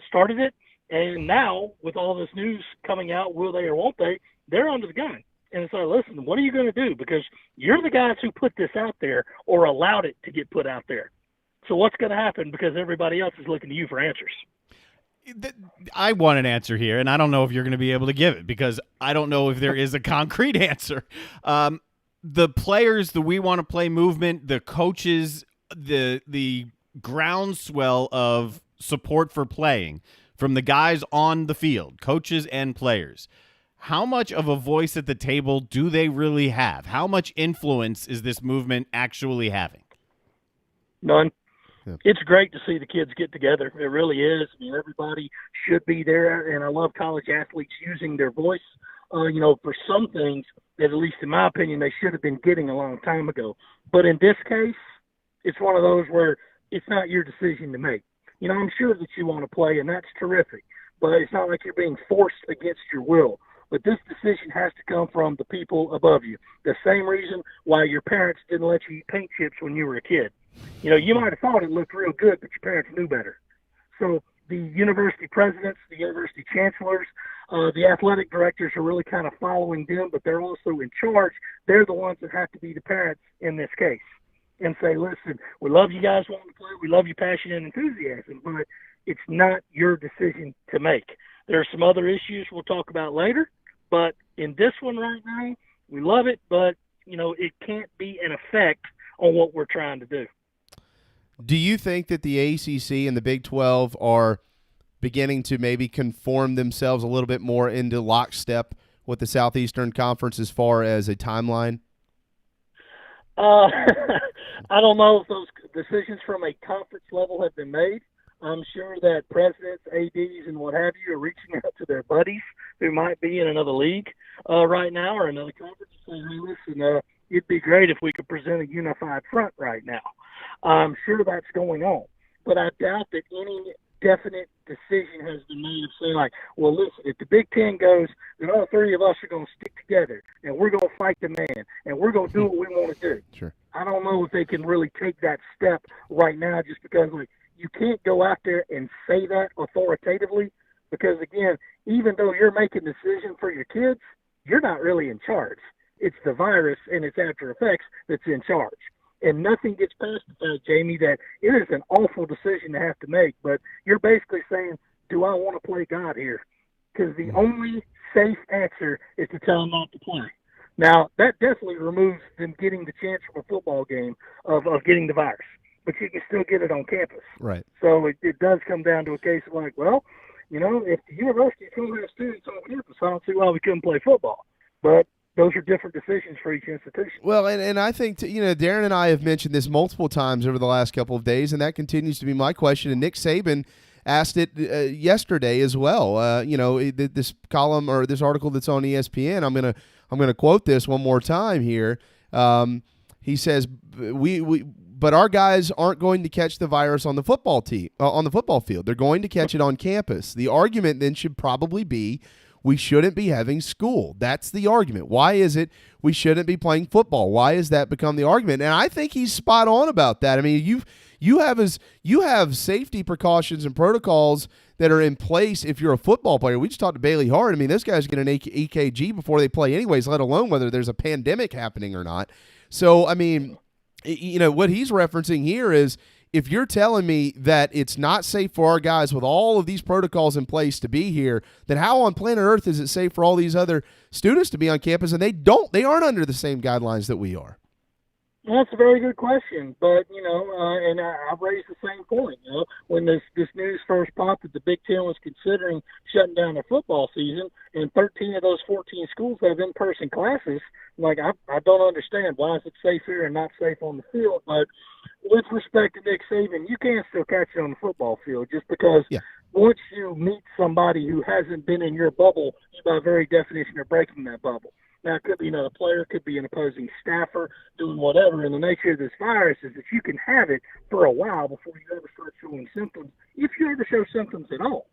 started it. And now, with all this news coming out, will they or won't they, they're under the gun. And it's like, listen, what are you going to do? Because you're the guys who put this out there or allowed it to get put out there. So what's going to happen? Because everybody else is looking to you for answers. I want an answer here, and I don't know if you're going to be able to give it, because I don't know if there is a concrete answer. The players, the We Want to Play movement, the coaches, the groundswell of support for playing from the guys on the field, coaches and players. How much of a voice at the table do they really have? How much influence is this movement actually having? None. Yeah. It's great to see the kids get together. It really is. I mean, everybody should be there, and I love college athletes using their voice. For some things that, at least in my opinion, they should have been getting a long time ago. But in this case, it's one of those where it's not your decision to make. I'm sure that you want to play, and that's terrific, but it's not like you're being forced against your will. But this decision has to come from the people above you. The same reason why your parents didn't let you eat paint chips when you were a kid. You might have thought it looked real good, but your parents knew better. So the university presidents, the university chancellors, the athletic directors are really kind of following them, but they're also in charge. They're the ones that have to be the parents in this case and say, listen, we love you guys wanting to play. We love your passion and enthusiasm, but it's not your decision to make. There are some other issues we'll talk about later, but in this one right now, we love it, but, it can't be an effect on what we're trying to do. Do you think that the ACC and the Big 12 are beginning to maybe conform themselves a little bit more into lockstep with the Southeastern Conference as far as a timeline? I don't know if those decisions from a conference level have been made. I'm sure that presidents, ADs, and what have you are reaching out to their buddies who might be in another league right now or another conference and saying, hey, listen, it'd be great if we could present a unified front right now. I'm sure that's going on. But I doubt that any definite decision has been made of saying, like, well, listen, if the Big Ten goes, then all three of us are going to stick together, and we're going to fight the man, and we're going to do what we want to do. Sure. I don't know if they can really take that step right now just because, like, you can't go out there and say that authoritatively because, again, even though you're making the decision for your kids, you're not really in charge. It's the virus and its after effects that's in charge. And nothing gets past the fact, Jamie, that it is an awful decision to have to make, but you're basically saying, do I want to play God here? Because the only safe answer is to tell them not to play. Now, that definitely removes them getting the chance from a football game of getting the virus, but you can still get it on campus. Right. So it does come down to a case of like, well, you know, if the university is going to have students on campus, I don't see why we couldn't play football. But those are different decisions for each institution. Well, and I think, Darren and I have mentioned this multiple times over the last couple of days, and that continues to be my question. And Nick Saban asked it yesterday as well. This column or this article that's on ESPN, I'm gonna quote this one more time here. He says, but our guys aren't going to catch the virus on the football field. They're going to catch it on campus. The argument then should probably be, we shouldn't be having school. That's the argument. Why is it we shouldn't be playing football? Why has that become the argument? And I think he's spot on about that. I mean, you have safety precautions and protocols that are in place if you're a football player. We just talked to Bailey Hart. I mean, those guys get an EKG before they play anyways, let alone whether there's a pandemic happening or not. So, I mean, what he's referencing here is, if you're telling me that it's not safe for our guys with all of these protocols in place to be here, then how on planet Earth is it safe for all these other students to be on campus and they aren't under the same guidelines that we are? Well, that's a very good question, but, and I've raised the same point, when this news first popped that the Big Ten was considering shutting down their football season and 13 of those 14 schools have in-person classes, like, I don't understand why is it safe here and not safe on the field, but with respect to Nick Saban, you can still catch it on the football field just because once you meet somebody who hasn't been in your bubble, you by very definition are breaking that bubble. Now, it could be another player, it could be an opposing staffer doing whatever. And the nature of this virus is that you can have it for a while before you ever start showing symptoms, if you ever show symptoms at all.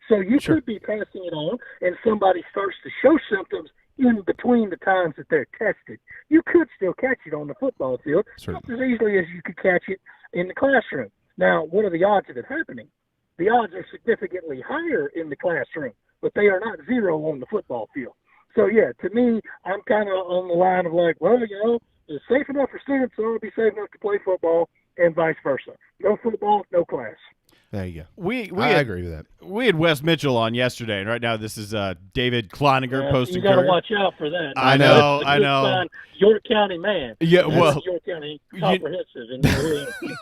So you could be passing it on, and somebody starts to show symptoms in between the times that they're tested. You could still catch it on the football field just as easily as you could catch it in the classroom. Now, what are the odds of it happening? The odds are significantly higher in the classroom, but they are not zero on the football field. So, yeah, to me, I'm kind of on the line of like, well, it's safe enough for students, so it'll be safe enough to play football, and vice versa. No football, no class. There you go. I agree with that. We had Wes Mitchell on yesterday, and right now this is David Kleininger posting. You got to watch out for that. I know. York County man. Yeah, well, York County comprehensive.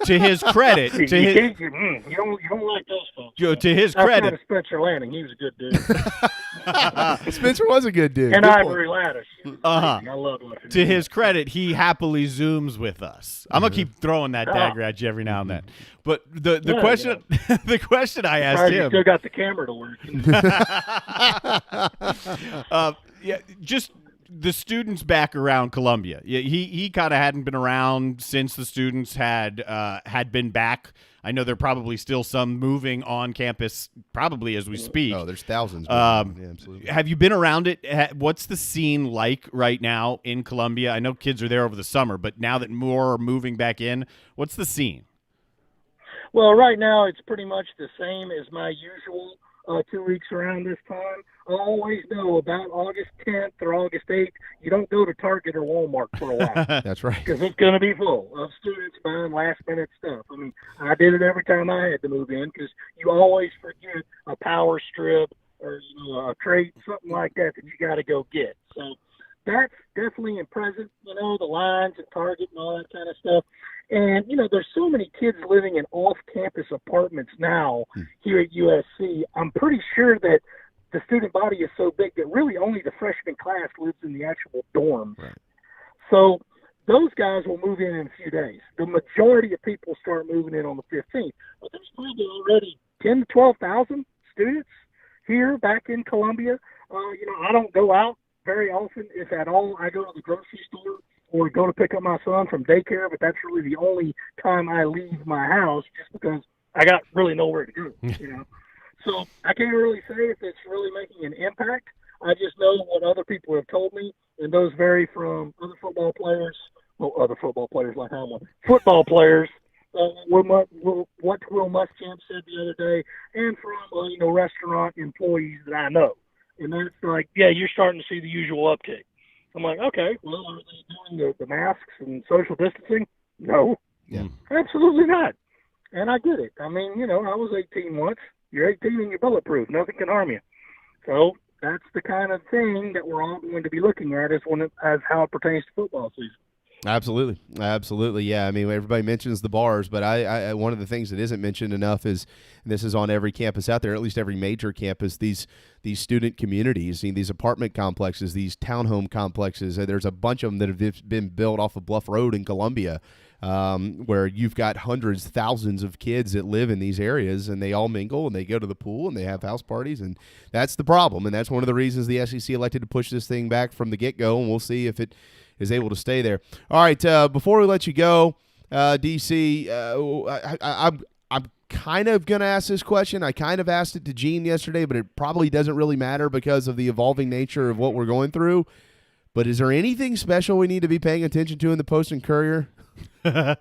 To his credit, you don't like those folks. To his credit, Spencer Lanning, he was a good dude. Spencer was a good dude. And Ivory Laddish. I love watching. To his credit, he happily Zooms with us. I'm gonna keep throwing that dagger at you every now and then. But the question, the question I asked him. You still got the camera to work. Just the students back around Columbia. He kind of hadn't been around since the students had been back. I know there are probably still some moving on campus, probably as we speak. Oh, there's thousands. Yeah, absolutely. Have you been around it? What's the scene like right now in Columbia? I know kids are there over the summer, but now that more are moving back in, what's the scene? Well, right now it's pretty much the same as my usual 2 weeks around this time. I always know about August 10th or August 8th, you don't go to Target or Walmart for a while. That's right. Because it's going to be full of students buying last-minute stuff. I mean, I did it every time I had to move in because you always forget a power strip or a crate, something like that you got to go get. So that's definitely in present, the lines at Target and all that kind of stuff. And, there's so many kids living in off-campus campus apartments now here at USC. I'm pretty sure that the student body is so big that really only the freshman class lives in the actual dorms. Right. So those guys will move in a few days. The majority of people start moving in on the 15th. But there's probably already 10 to 12,000 students here back in Columbia. I don't go out very often, if at all. I go to the grocery store or go to pick up my son from daycare, but that's really the only time I leave my house just because I got really nowhere to go, So I can't really say if it's really making an impact. I just know what other people have told me, and those vary from other football players, like I'm one, football players, what Will Muschamp said the other day, and from restaurant employees that I know. And that's like, yeah, you're starting to see the usual uptick. I'm like, okay, well, are they doing the masks and social distancing? No, absolutely not. And I get it. I mean, I was 18 once. You're 18 and you're bulletproof. Nothing can harm you. So that's the kind of thing that we're all going to be looking at as how it pertains to football season. Absolutely. Yeah. I mean, everybody mentions the bars, but I one of the things that isn't mentioned enough is, and this is on every campus out there, at least every major campus, these student communities, these apartment complexes, these townhome complexes. There's a bunch of them that have been built off of Bluff Road in Columbia, where you've got hundreds, thousands of kids that live in these areas, and they all mingle, and they go to the pool, and they have house parties, and that's the problem. And that's one of the reasons the SEC elected to push this thing back from the get-go, and we'll see if it is able to stay there. All right, before we let you go, DC, I'm kind of going to ask this question. I kind of asked it to Gene yesterday, but it probably doesn't really matter because of the evolving nature of what we're going through. But is there anything special we need to be paying attention to in the Post and Courier? Well,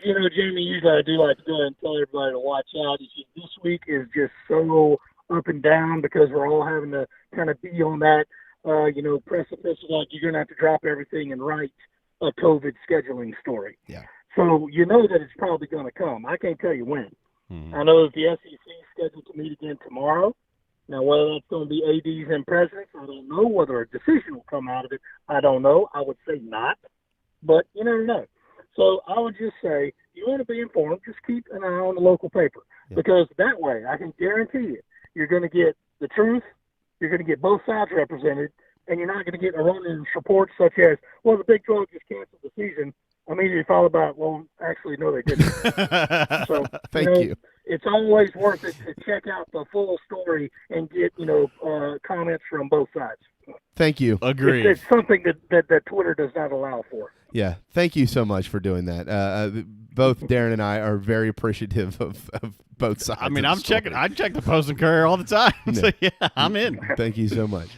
Jamie, usually I do like to go and tell everybody to watch out. This week is just so up and down because we're all having to kind of be on that precipice, like you're going to have to drop everything and write a COVID scheduling story. Yeah. So that it's probably going to come. I can't tell you when. I know that the SEC is scheduled to meet again tomorrow. Now, whether that's going to be ADs and presidents, I don't know. Whether a decision will come out of it, I don't know. I would say not, but you never know. So I would just say, you want to be informed, just keep an eye on the local paper, because that way, I can guarantee you, you're going to get the truth, you're going to get both sides represented, and you're not going to get erroneous reports such as, well, the Big 12 just canceled the season. Immediately followed by, well, actually, no, they didn't. So, Thank you. It's always worth it to check out the full story and get, comments from both sides. Thank you. Agreed. It's something that Twitter does not allow for. Yeah. Thank you so much for doing that. Both Darren and I are very appreciative of both sides. I mean, I check the Post and Courier all the time. So, yeah, I'm in. Thank you so much.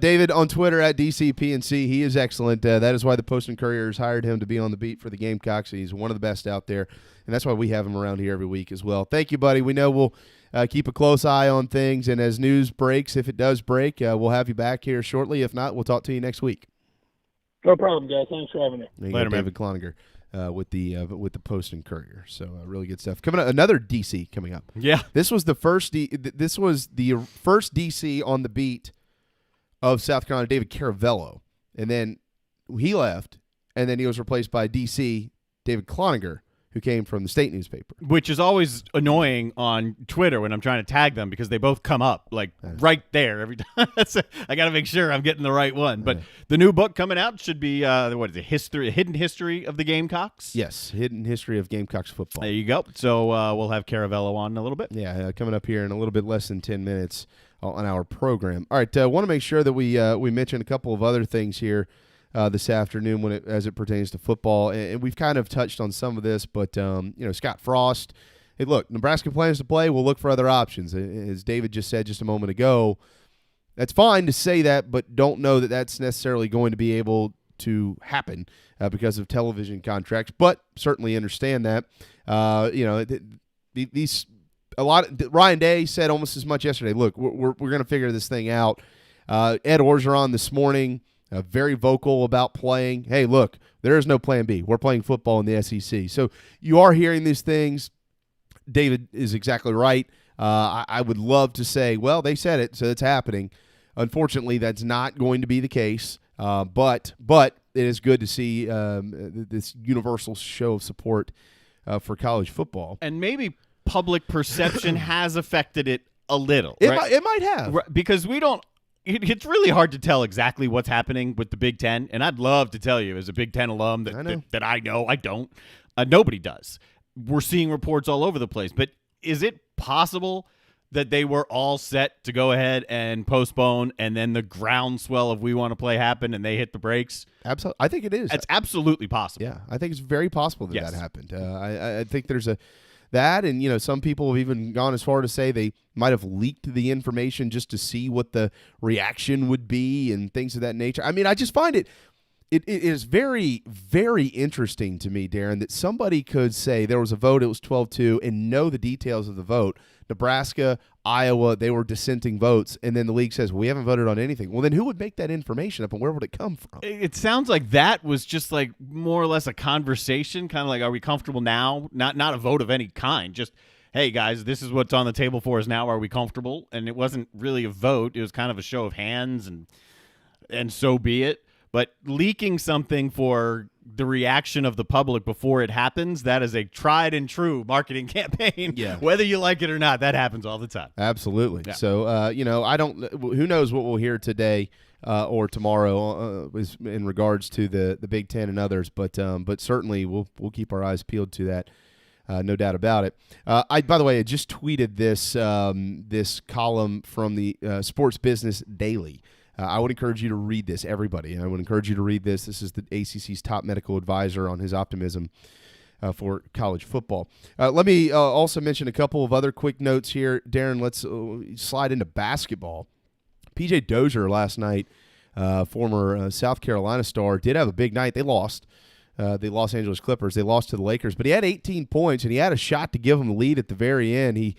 David on Twitter at DCPNC. He is excellent. That is why the Post and Courier has hired him to be on the beat for the Gamecocks. He's one of the best out there, and that's why we have him around here every week as well. Thank you, buddy. We know we'll keep a close eye on things, and as news breaks, if it does break, we'll have you back here shortly. If not, we'll talk to you next week. No problem, guys. Thanks for having me. Later, David Cloninger with the Post and Courier. So really good stuff. Coming up, another DC coming up. Yeah, this was the first DC on the beat of South Carolina, David Caravello, and then he left, and then he was replaced by DC David Cloninger, who came from the state newspaper. Which is always annoying on Twitter when I'm trying to tag them because they both come up right there every time. So I got to make sure I'm getting the right one. But the new book coming out should be what is it? Hidden History of the Gamecocks. Yes, Hidden History of Gamecocks football. There you go. So we'll have Caravello on in a little bit. Yeah, coming up here in a little bit less than 10 minutes on our program. All right, want to make sure that we mention a couple of other things here this afternoon as it pertains to football, and we've kind of touched on some of this, but Scott Frost. Hey, look, Nebraska plans to play. We'll look for other options, as David just said just a moment ago. That's fine to say that, but don't know that that's necessarily going to be able to happen because of television contracts. But certainly understand that. Ryan Day said almost as much yesterday. Look, we're going to figure this thing out. Ed Orgeron this morning. Very vocal about playing. Hey, look, there is no plan B. We're playing football in the SEC. So you are hearing these things. David is exactly right. I would love to say, well, they said it, so it's happening. Unfortunately, that's not going to be the case. But it is good to see this universal show of support for college football. And maybe public perception has affected it a little. It might have. Because we don't – it's really hard to tell exactly what's happening with the Big Ten, and I'd love to tell you as a Big Ten alum that I know. I don't. Nobody does. We're seeing reports all over the place. But is it possible that they were all set to go ahead and postpone, and then the groundswell of we want to play happened and they hit the brakes? Absolutely. I think it is. It's absolutely possible. Yeah, I think it's very possible that happened. I think there's that, and some people have even gone as far to say they might have leaked the information just to see what the reaction would be and things of that nature. I mean, I just find it is very, very interesting to me, Darren, that somebody could say there was a vote, it was 12-2, and know the details of the vote. Nebraska, Iowa, they were dissenting votes, and then the league says, we haven't voted on anything. Well, then who would make that information up, and where would it come from? It sounds like that was just like more or less a conversation, kind of like, are we comfortable now? Not a vote of any kind, just, hey, guys, this is what's on the table for us now. Are we comfortable? And it wasn't really a vote. It was kind of a show of hands, and so be it. But leaking something for the reaction of the public before it happens, that is a tried and true marketing campaign. Yeah. Whether you like it or not, that happens all the time. Absolutely. Yeah. So, I don't – who knows what we'll hear today or tomorrow in regards to the Big Ten and others. But certainly we'll keep our eyes peeled to that. No doubt about it. By the way, I just tweeted this column from the Sports Business Daily. I would encourage you to read this, everybody. I would encourage you to read this. This is the ACC's top medical advisor on his optimism for college football. Let me also mention a couple of other quick notes here. Darren, let's slide into basketball. P.J. Dozier last night, former South Carolina star, did have a big night. They lost. The Los Angeles Clippers. They lost to the Lakers, but he had 18 points, and he had a shot to give them the lead at the very end. He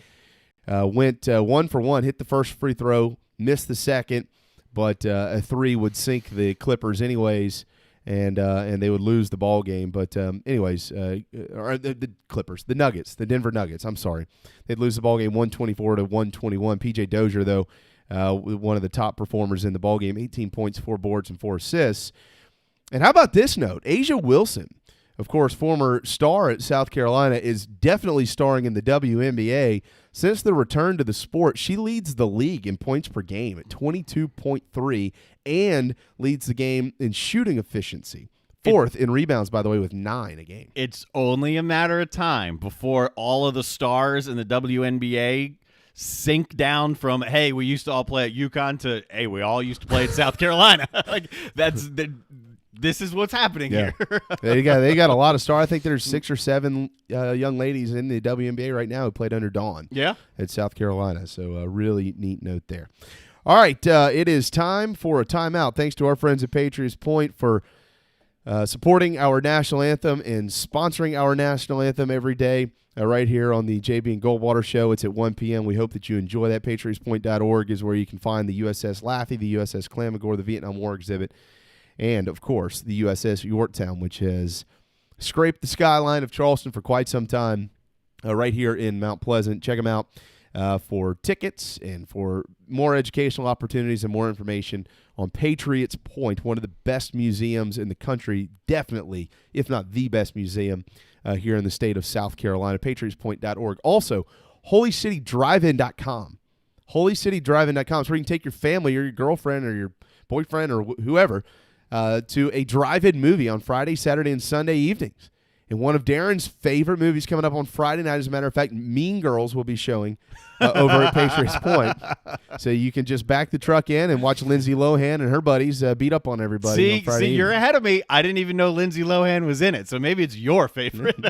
went 1 for 1, hit the first free throw, missed the second, but a three would sink the Clippers anyways, and they would lose the ball game. But anyways, or the Clippers, the Nuggets, the Denver Nuggets, I'm sorry. They'd lose the ball game 124-121. P.J. Dozier, though, one of the top performers in the ball game, 18 points, 4 boards, and 4 assists. And how about this note? Asia Wilson, of course, former star at South Carolina, is definitely starring in the WNBA. Since the return to the sport, she leads the league in points per game at 22.3 and leads the game in shooting efficiency. Fourth in rebounds, by the way, with 9 a game. It's only a matter of time before all of the stars in the WNBA sink down from, hey, we used to all play at UConn to, hey, we all used to play at South Carolina. This is what's happening here. They got a lot of stars. I think there's 6 or 7 young ladies in the WNBA right now who played under Dawn at South Carolina. So a really neat note there. All right, it is time for a timeout. Thanks to our friends at Patriots Point for supporting our national anthem and sponsoring our national anthem every day right here on the JB and Goldwater Show. It's at 1 p.m. We hope that you enjoy that. PatriotsPoint.org is where you can find the USS Laffey, the USS Clamagore, the Vietnam War exhibit, and, of course, the USS Yorktown, which has scraped the skyline of Charleston for quite some time right here in Mount Pleasant. Check them out for tickets and for more educational opportunities and more information on Patriots Point, one of the best museums in the country, definitely, if not the best museum here in the state of South Carolina, patriotspoint.org. Also, holycitydrivein.com. Holycitydrivein.com is where you can take your family or your girlfriend or your boyfriend or whoever to a drive-in movie on Friday, Saturday, and Sunday evenings. And one of Darren's favorite movies coming up on Friday night, as a matter of fact, Mean Girls will be showing over at Patriots Point. So you can just back the truck in and watch Lindsay Lohan and her buddies beat up on everybody on Friday evening. You're ahead of me. I didn't even know Lindsay Lohan was in it, so maybe it's your favorite.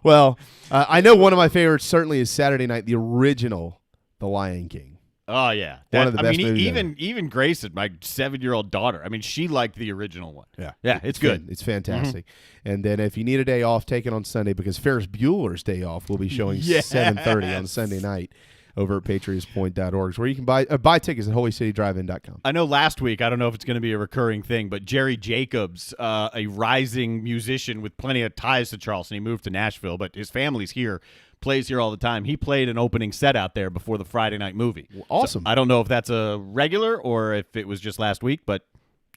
Well, I know one of my favorites certainly is Saturday night, the original The Lion King. Oh, yeah. One of the best movies even Grayson, my 7-year-old daughter, she liked the original one. Yeah, it's good. It's fantastic. Mm-hmm. And then if you need a day off, take it on Sunday because Ferris Bueller's Day Off will be showing 7:30 on Sunday night over at patriotspoint.org, where you can buy tickets at holycitydrivein.com. I know last week, I don't know if it's going to be a recurring thing, but Jerry Jacobs, a rising musician with plenty of ties to Charleston, he moved to Nashville, but his family's here, plays here all the time. He played an opening set out there before the Friday night movie. Awesome. So I don't know if that's a regular or if it was just last week, but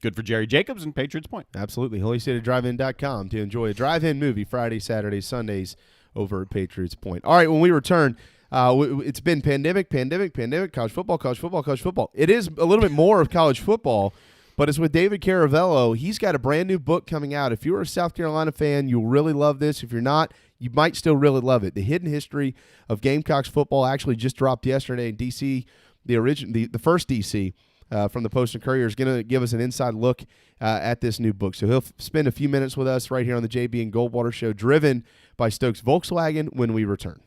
Good for Jerry Jacobs and Patriots Point. Absolutely. HolyCityDriveIn.com to enjoy a drive-in movie Friday, Saturdays, Sundays over at Patriots Point. All right, when we return, it's been pandemic, college football. It is a little bit more of college football, but it's with David Caravello. He's got a brand new book coming out. If you're a South Carolina fan, you'll really love this. If you're not, you might still really love it. The Hidden History of Gamecocks Football actually just dropped yesterday in D.C. The first D.C. From the Post and Courier is going to give us an inside look at this new book. So he'll spend a few minutes with us right here on the JB and Goldwater Show, driven by Stokes Volkswagen, when we return.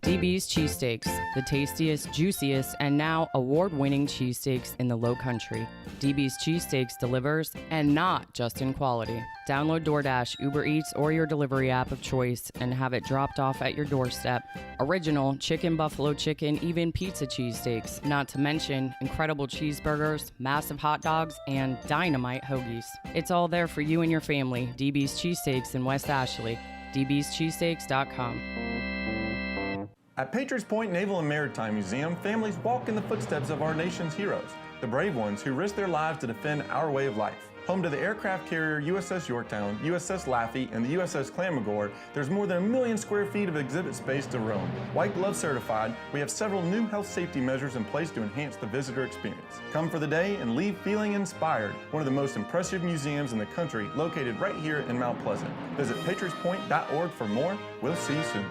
DB's Cheesesteaks, the tastiest, juiciest, and now award-winning cheesesteaks in the Low Country. DB's Cheesesteaks delivers, and not just in quality. Download DoorDash, Uber Eats, or your delivery app of choice and have it dropped off at your doorstep. Original chicken, buffalo chicken, even pizza cheesesteaks, not to mention incredible cheeseburgers, massive hot dogs, and dynamite hoagies. It's all there for you and your family. DB's Cheesesteaks in West Ashley. dbscheesesteaks.com. At Patriots Point Naval and Maritime Museum, families walk in the footsteps of our nation's heroes, the brave ones who risked their lives to defend our way of life. Home to the aircraft carrier USS Yorktown, USS Laffey, and the USS Clamagore, there's more than 1 million square feet of exhibit space to roam. White Glove certified, we have several new health safety measures in place to enhance the visitor experience. Come for the day and leave feeling inspired. One of the most impressive museums in the country, located right here in Mount Pleasant. Visit patriotspoint.org for more. We'll see you soon.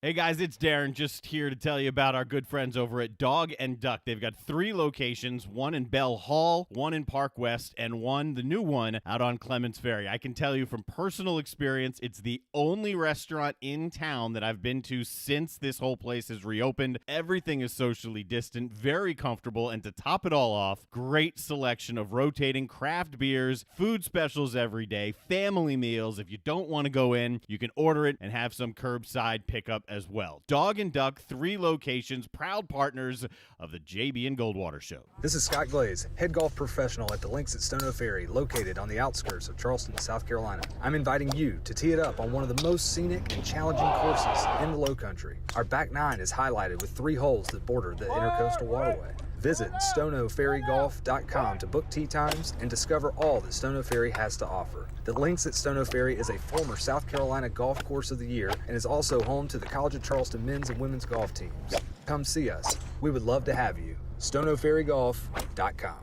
Hey guys, it's Darren, just here to tell you about our good friends over at Dog and Duck. They've got 3 locations, one in Bell Hall, one in Park West, and one, the new one, out on Clements Ferry. I can tell you from personal experience, it's the only restaurant in town that I've been to since this whole place has reopened. Everything is socially distant, very comfortable, and to top it all off, great selection of rotating craft beers, food specials every day, family meals. If you don't want to go in, you can order it and have some curbside pickup as well. Dog and Duck, 3 locations, proud partners of the JB and Goldwater Show. This is Scott Glaze, head golf professional at the links at Stono Ferry, located on the outskirts of Charleston, South Carolina. I'm inviting you to tee it up on one of the most scenic and challenging courses in the Low Country. Our back 9 is highlighted with 3 holes that border the Intercoastal Waterway. Visit stonoferrygolf.com to book tee times and discover all that Stono Ferry has to offer. The links at Stono Ferry is a former South Carolina Golf Course of the Year and is also home to the College of Charleston men's and women's golf teams. Come see us. We would love to have you. stonoferrygolf.com.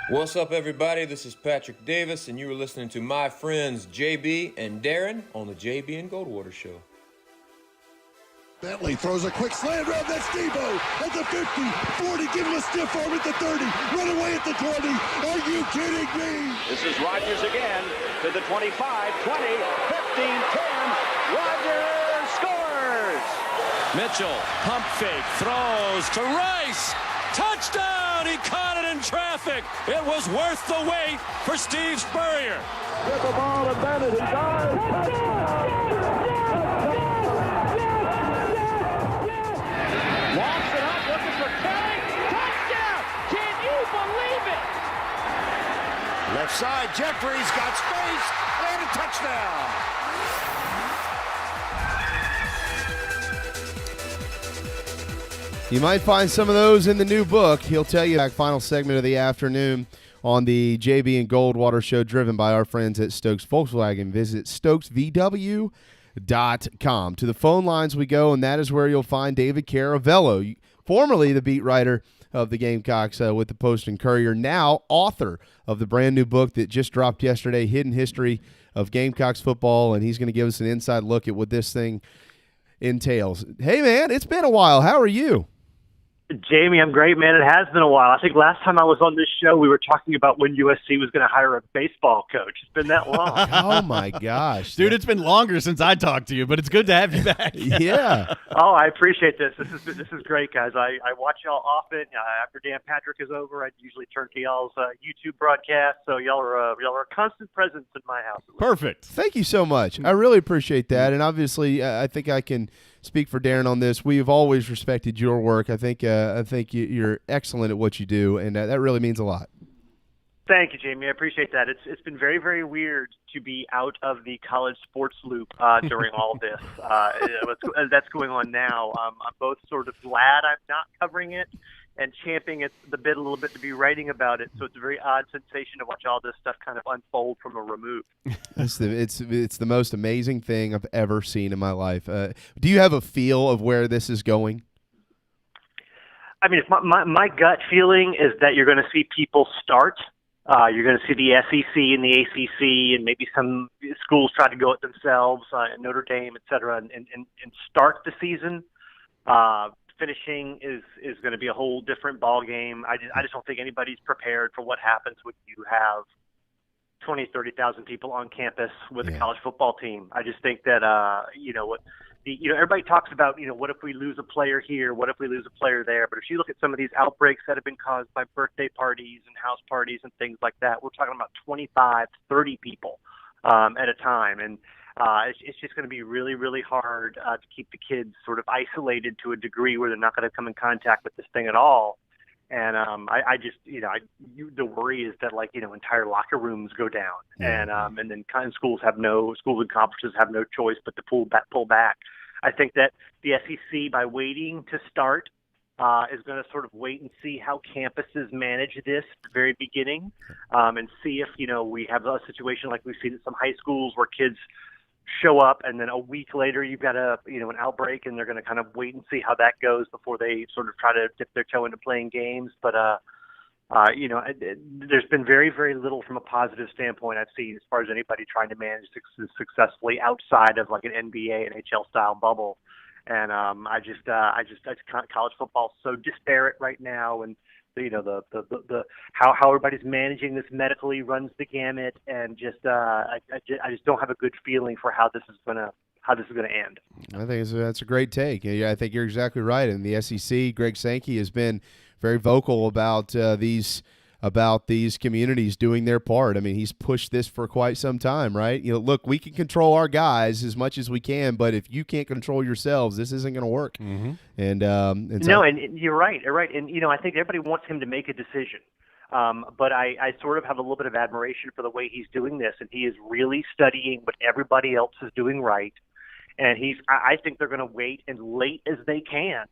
What's up, everybody? This is Patrick Davis, and you are listening to my friends JB and Darren on the JB and Goldwater Show. Bentley throws a quick slant round. That's Debo at the 50, 40, give him a stiff arm at the 30, run away at the 20. Are you kidding me? This is Rodgers again to the 25, 20, 15, 10. Rodgers scores! Mitchell, pump fake, throws to Rice. Touchdown! He caught it in traffic. It was worth the wait for Steve Spurrier. Get the ball to Bennett. He dives. Touchdown! Walks it up, looking for Kelly. Touchdown! Can you believe it? Left side, Jeffries got space and a touchdown. You might find some of those in the new book. He'll tell you that final segment of the afternoon on the JB and Goldwater Show, driven by our friends at Stokes Volkswagen. Visit stokesvw.com. To the phone lines we go, and that is where you'll find David Caravello, formerly the beat writer of the Gamecocks with the Post and Courier, now author of the brand new book that just dropped yesterday, Hidden History of Gamecocks Football, and he's going to give us an inside look at what this thing entails. Hey, man, it's been a while. How are you? Jamie, I'm great, man. It has been a while. I think last time I was on this show, we were talking about when USC was going to hire a baseball coach. It's been that long. Oh, my gosh. Dude, it's been longer since I talked to you, but it's good to have you back. Yeah. Oh, I appreciate this. This is great, guys. I watch y'all often. After Dan Patrick is over, I usually turn to y'all's YouTube broadcast, so y'all are a constant presence in my house. Perfect. Thank you so much. I really appreciate that, and obviously I think I can speak for Darren on this. We have always respected your work. I think you're excellent at what you do, and that really means a lot. Thank you, Jamie. I appreciate that. It's been very, very weird to be out of the college sports loop during all of this. That's going on now. I'm both sort of glad I'm not covering it and champing at the bit a little bit to be writing about it. So it's a very odd sensation to watch all this stuff kind of unfold from a remote. It's the most amazing thing I've ever seen in my life. Do you have a feel of where this is going? I mean, my gut feeling is that you're going to see people start. You're going to see the SEC and the ACC and maybe some schools try to go it themselves, Notre Dame, et cetera, and start the season. Finishing is going to be a whole different ball game. I just don't think anybody's prepared for what happens when you have 20, 30,000 people on campus with a college football team. I just think that everybody talks about what if we lose a player here, what if we lose a player there. But if you look at some of these outbreaks that have been caused by birthday parties and house parties and things like that, we're talking about 25, 30 people at a time, and it's just going to be really, really hard to keep the kids sort of isolated to a degree where they're not going to come in contact with this thing at all. And the worry is that entire locker rooms go down, and then kind of schools and conferences have no choice but to pull back. I think that the SEC, by waiting to start, is going to sort of wait and see how campuses manage this at the very beginning, and see if we have a situation like we've seen at some high schools where kids show up and then a week later you've got an outbreak, and they're going to kind of wait and see how that goes before they sort of try to dip their toe into playing games. But there's been very, very little from a positive standpoint I've seen as far as anybody trying to manage successfully outside of like an NBA, NHL style bubble. And college football is so disparate right now, and how everybody's managing this medically runs the gamut, and I just don't have a good feeling for how this is gonna end. I think that's a great take. Yeah, I think you're exactly right. And the SEC, Greg Sankey has been very vocal about these communities doing their part. I mean, he's pushed this for quite some time, right? Look, we can control our guys as much as we can, but if you can't control yourselves, this isn't going to work. Mm-hmm. And you're right. You're right. And I think everybody wants him to make a decision. But I sort of have a little bit of admiration for the way he's doing this, and he is really studying what everybody else is doing right. And I think they're going to wait as late as they can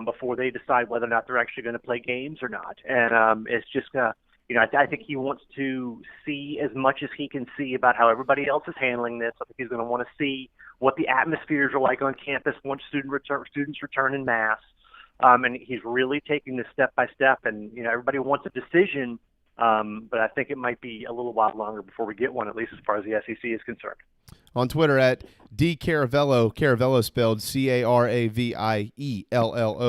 before they decide whether or not they're actually going to play games or not. And it's just, I think he wants to see as much as he can see about how everybody else is handling this. I think he's going to want to see what the atmospheres are like on campus once students return in mass. And he's really taking this step by step. And, everybody wants a decision, but I think it might be a little while longer before we get one, at least as far as the SEC is concerned. On Twitter at DCaravello, Caravello spelled Caraviello,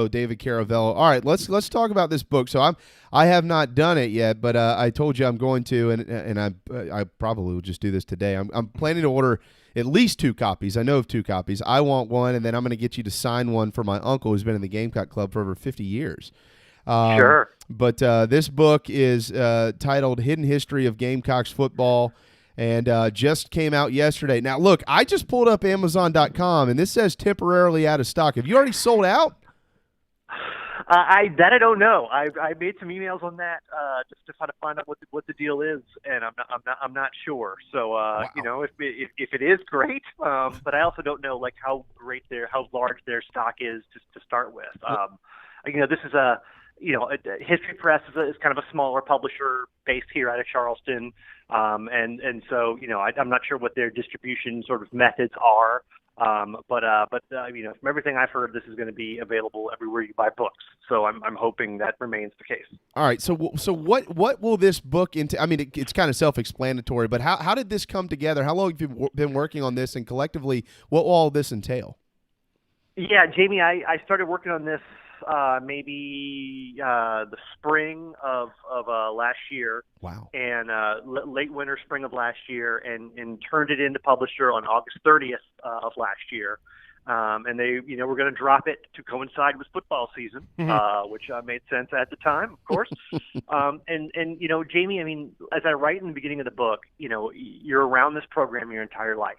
David Caravello. All right, let's talk about this book. So I have not done it yet, but I told you I'm going to, and I probably will just do this today. I'm planning to order at least 2 copies. I know of 2 copies. I want one, and then I'm going to get you to sign one for my uncle who's been in the Gamecock Club for over 50 years. Sure. But this book is titled Hidden History of Gamecocks Football, and just came out yesterday. Now, look, I just pulled up Amazon.com, and this says temporarily out of stock. Have you already sold out? I don't know. I made some emails on that just to try to find out what the deal is, and I'm not sure. So wow. If it is great, but I also don't know how large their stock is to start with. This is History Press is kind of a smaller publisher based here out of Charleston, and so I'm not sure what their distribution sort of methods are. But from everything I've heard, this is going to be available everywhere you buy books. So I'm hoping that remains the case. All right. So what will this book entail? I mean, it's kind of self-explanatory, but how did this come together? How long have you been working on this, and collectively, what will all this entail? Yeah, Jamie, I started working on this maybe the spring of last year. Wow. And late winter, spring of last year, and turned it into publisher on August 30th of last year. And they, were going to drop it to coincide with football season, which made sense at the time, of course. And Jamie, I mean, as I write in the beginning of the book, you're around this program your entire life.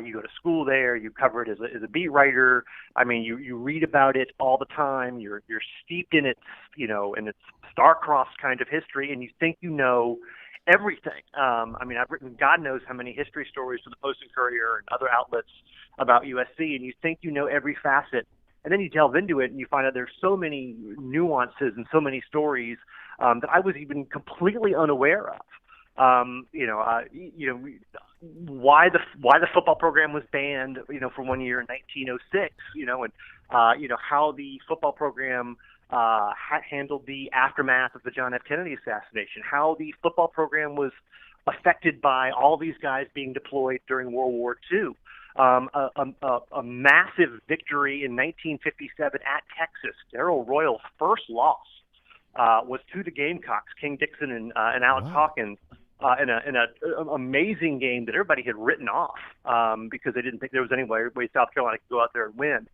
You go to school there, you cover it as a beat writer. I mean, you read about it all the time. You're steeped in its, in its star-crossed kind of history, and you think everything. I mean, I've written God knows how many history stories for the Post and Courier and other outlets about USC, and you think you know every facet, and then you delve into it and you find out there's so many nuances and so many stories that I was even completely unaware of. Why the football program was banned, for 1 year in 1906, and how the football program handled the aftermath of the John F. Kennedy assassination, how the football program was affected by all these guys being deployed during World War II. A massive victory in 1957 at Texas. Darrell Royal's first loss was to the Gamecocks, King Dixon and Alex Hawkins, in an amazing game that everybody had written off because they didn't think there was any way South Carolina could go out there and win.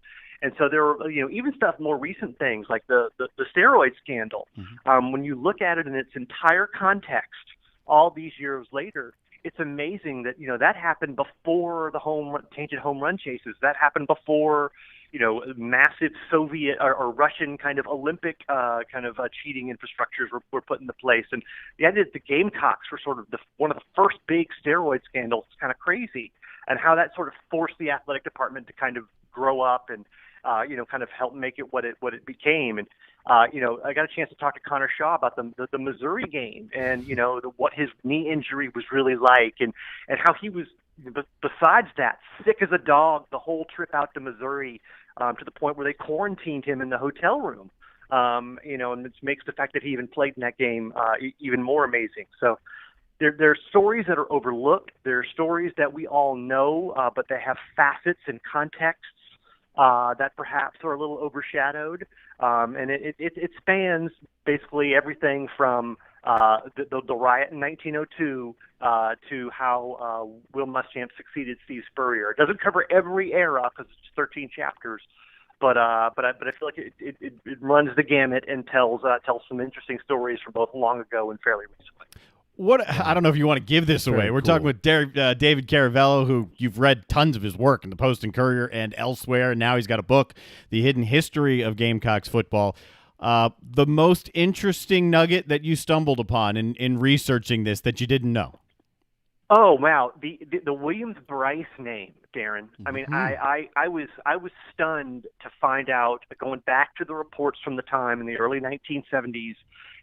And so there were, even more recent things like the steroid scandal. When you look at it in its entire context, all these years later, it's amazing that that happened before the tainted home run chases. That happened before massive Soviet or Russian kind of Olympic cheating infrastructures were put into place. And the idea that the Gamecocks were sort of one of the first big steroid scandals is kind of crazy, and how that sort of forced the athletic department to kind of grow up and kind of help make it what it became. And I got a chance to talk to Connor Shaw about the Missouri game and what his knee injury was really like, and how he was, besides that, sick as a dog the whole trip out to Missouri, to the point where they quarantined him in the hotel room. And it makes the fact that he even played in that game even more amazing. So there are stories that are overlooked. There are stories that we all know, but they have facets and contexts that perhaps are a little overshadowed. And it spans basically everything from the riot in 1902 to how Will Muschamp succeeded Steve Spurrier. It doesn't cover every era because it's 13 chapters, but I feel like it runs the gamut and tells some interesting stories from both long ago and fairly recently. I don't know if you want to give this away. We're talking with David Caravello, who you've read tons of his work in the Post and Courier and elsewhere, and now he's got a book, The Hidden History of Gamecocks Football. The most interesting nugget that you stumbled upon in researching this that you didn't know? Oh wow, the Williams Bryce name, Darren. I mean, I was stunned to find out, going back to the reports from the time in the early 1970s.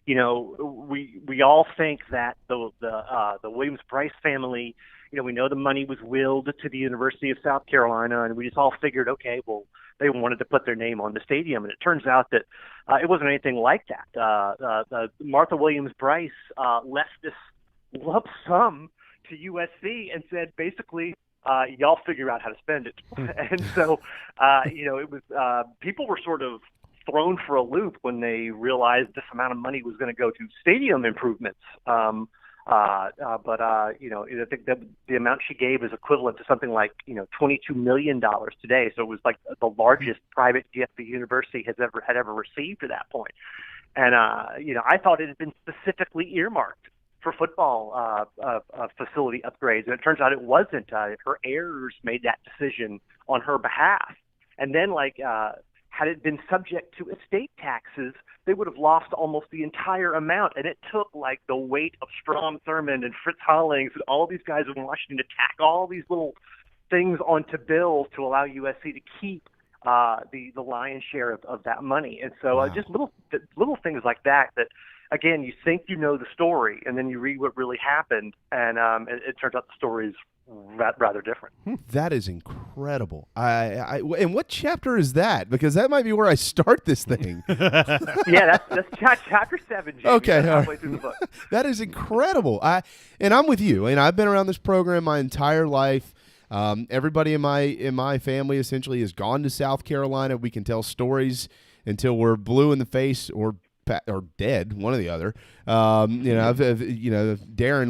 We all think that the Williams Bryce family, we know the money was willed to the University of South Carolina, and we just all figured, okay, well, they wanted to put their name on the stadium, and it turns out that it wasn't anything like that. Martha Williams Bryce left this lump sum to USC and said, basically, y'all figure out how to spend it. And so, it was people were sort of thrown for a loop when they realized this amount of money was going to go to stadium improvements. I think that the amount she gave is equivalent to something like, $22 million today. So it was like the largest private gift the university had ever received to that point. And, I thought it had been specifically earmarked for football facility upgrades. And it turns out it wasn't. Her heirs made that decision on her behalf. And then, had it been subject to estate taxes, they would have lost almost the entire amount. And it took the weight of Strom Thurmond and Fritz Hollings and all these guys in Washington to tack all these little things onto bills to allow USC to keep the lion's share of that money. And so just little things like that, again, you think you know the story, and then you read what really happened, and it turns out the story is rather different. That is incredible. And what chapter is that? Because that might be where I start this thing. Yeah, that's chapter 7. Jamie. Okay, halfway through the book. That is incredible. And I'm with you. And I've been around this program my entire life. Everybody in my family essentially has gone to South Carolina. We can tell stories until we're blue in the face or dead, one or the other. Darren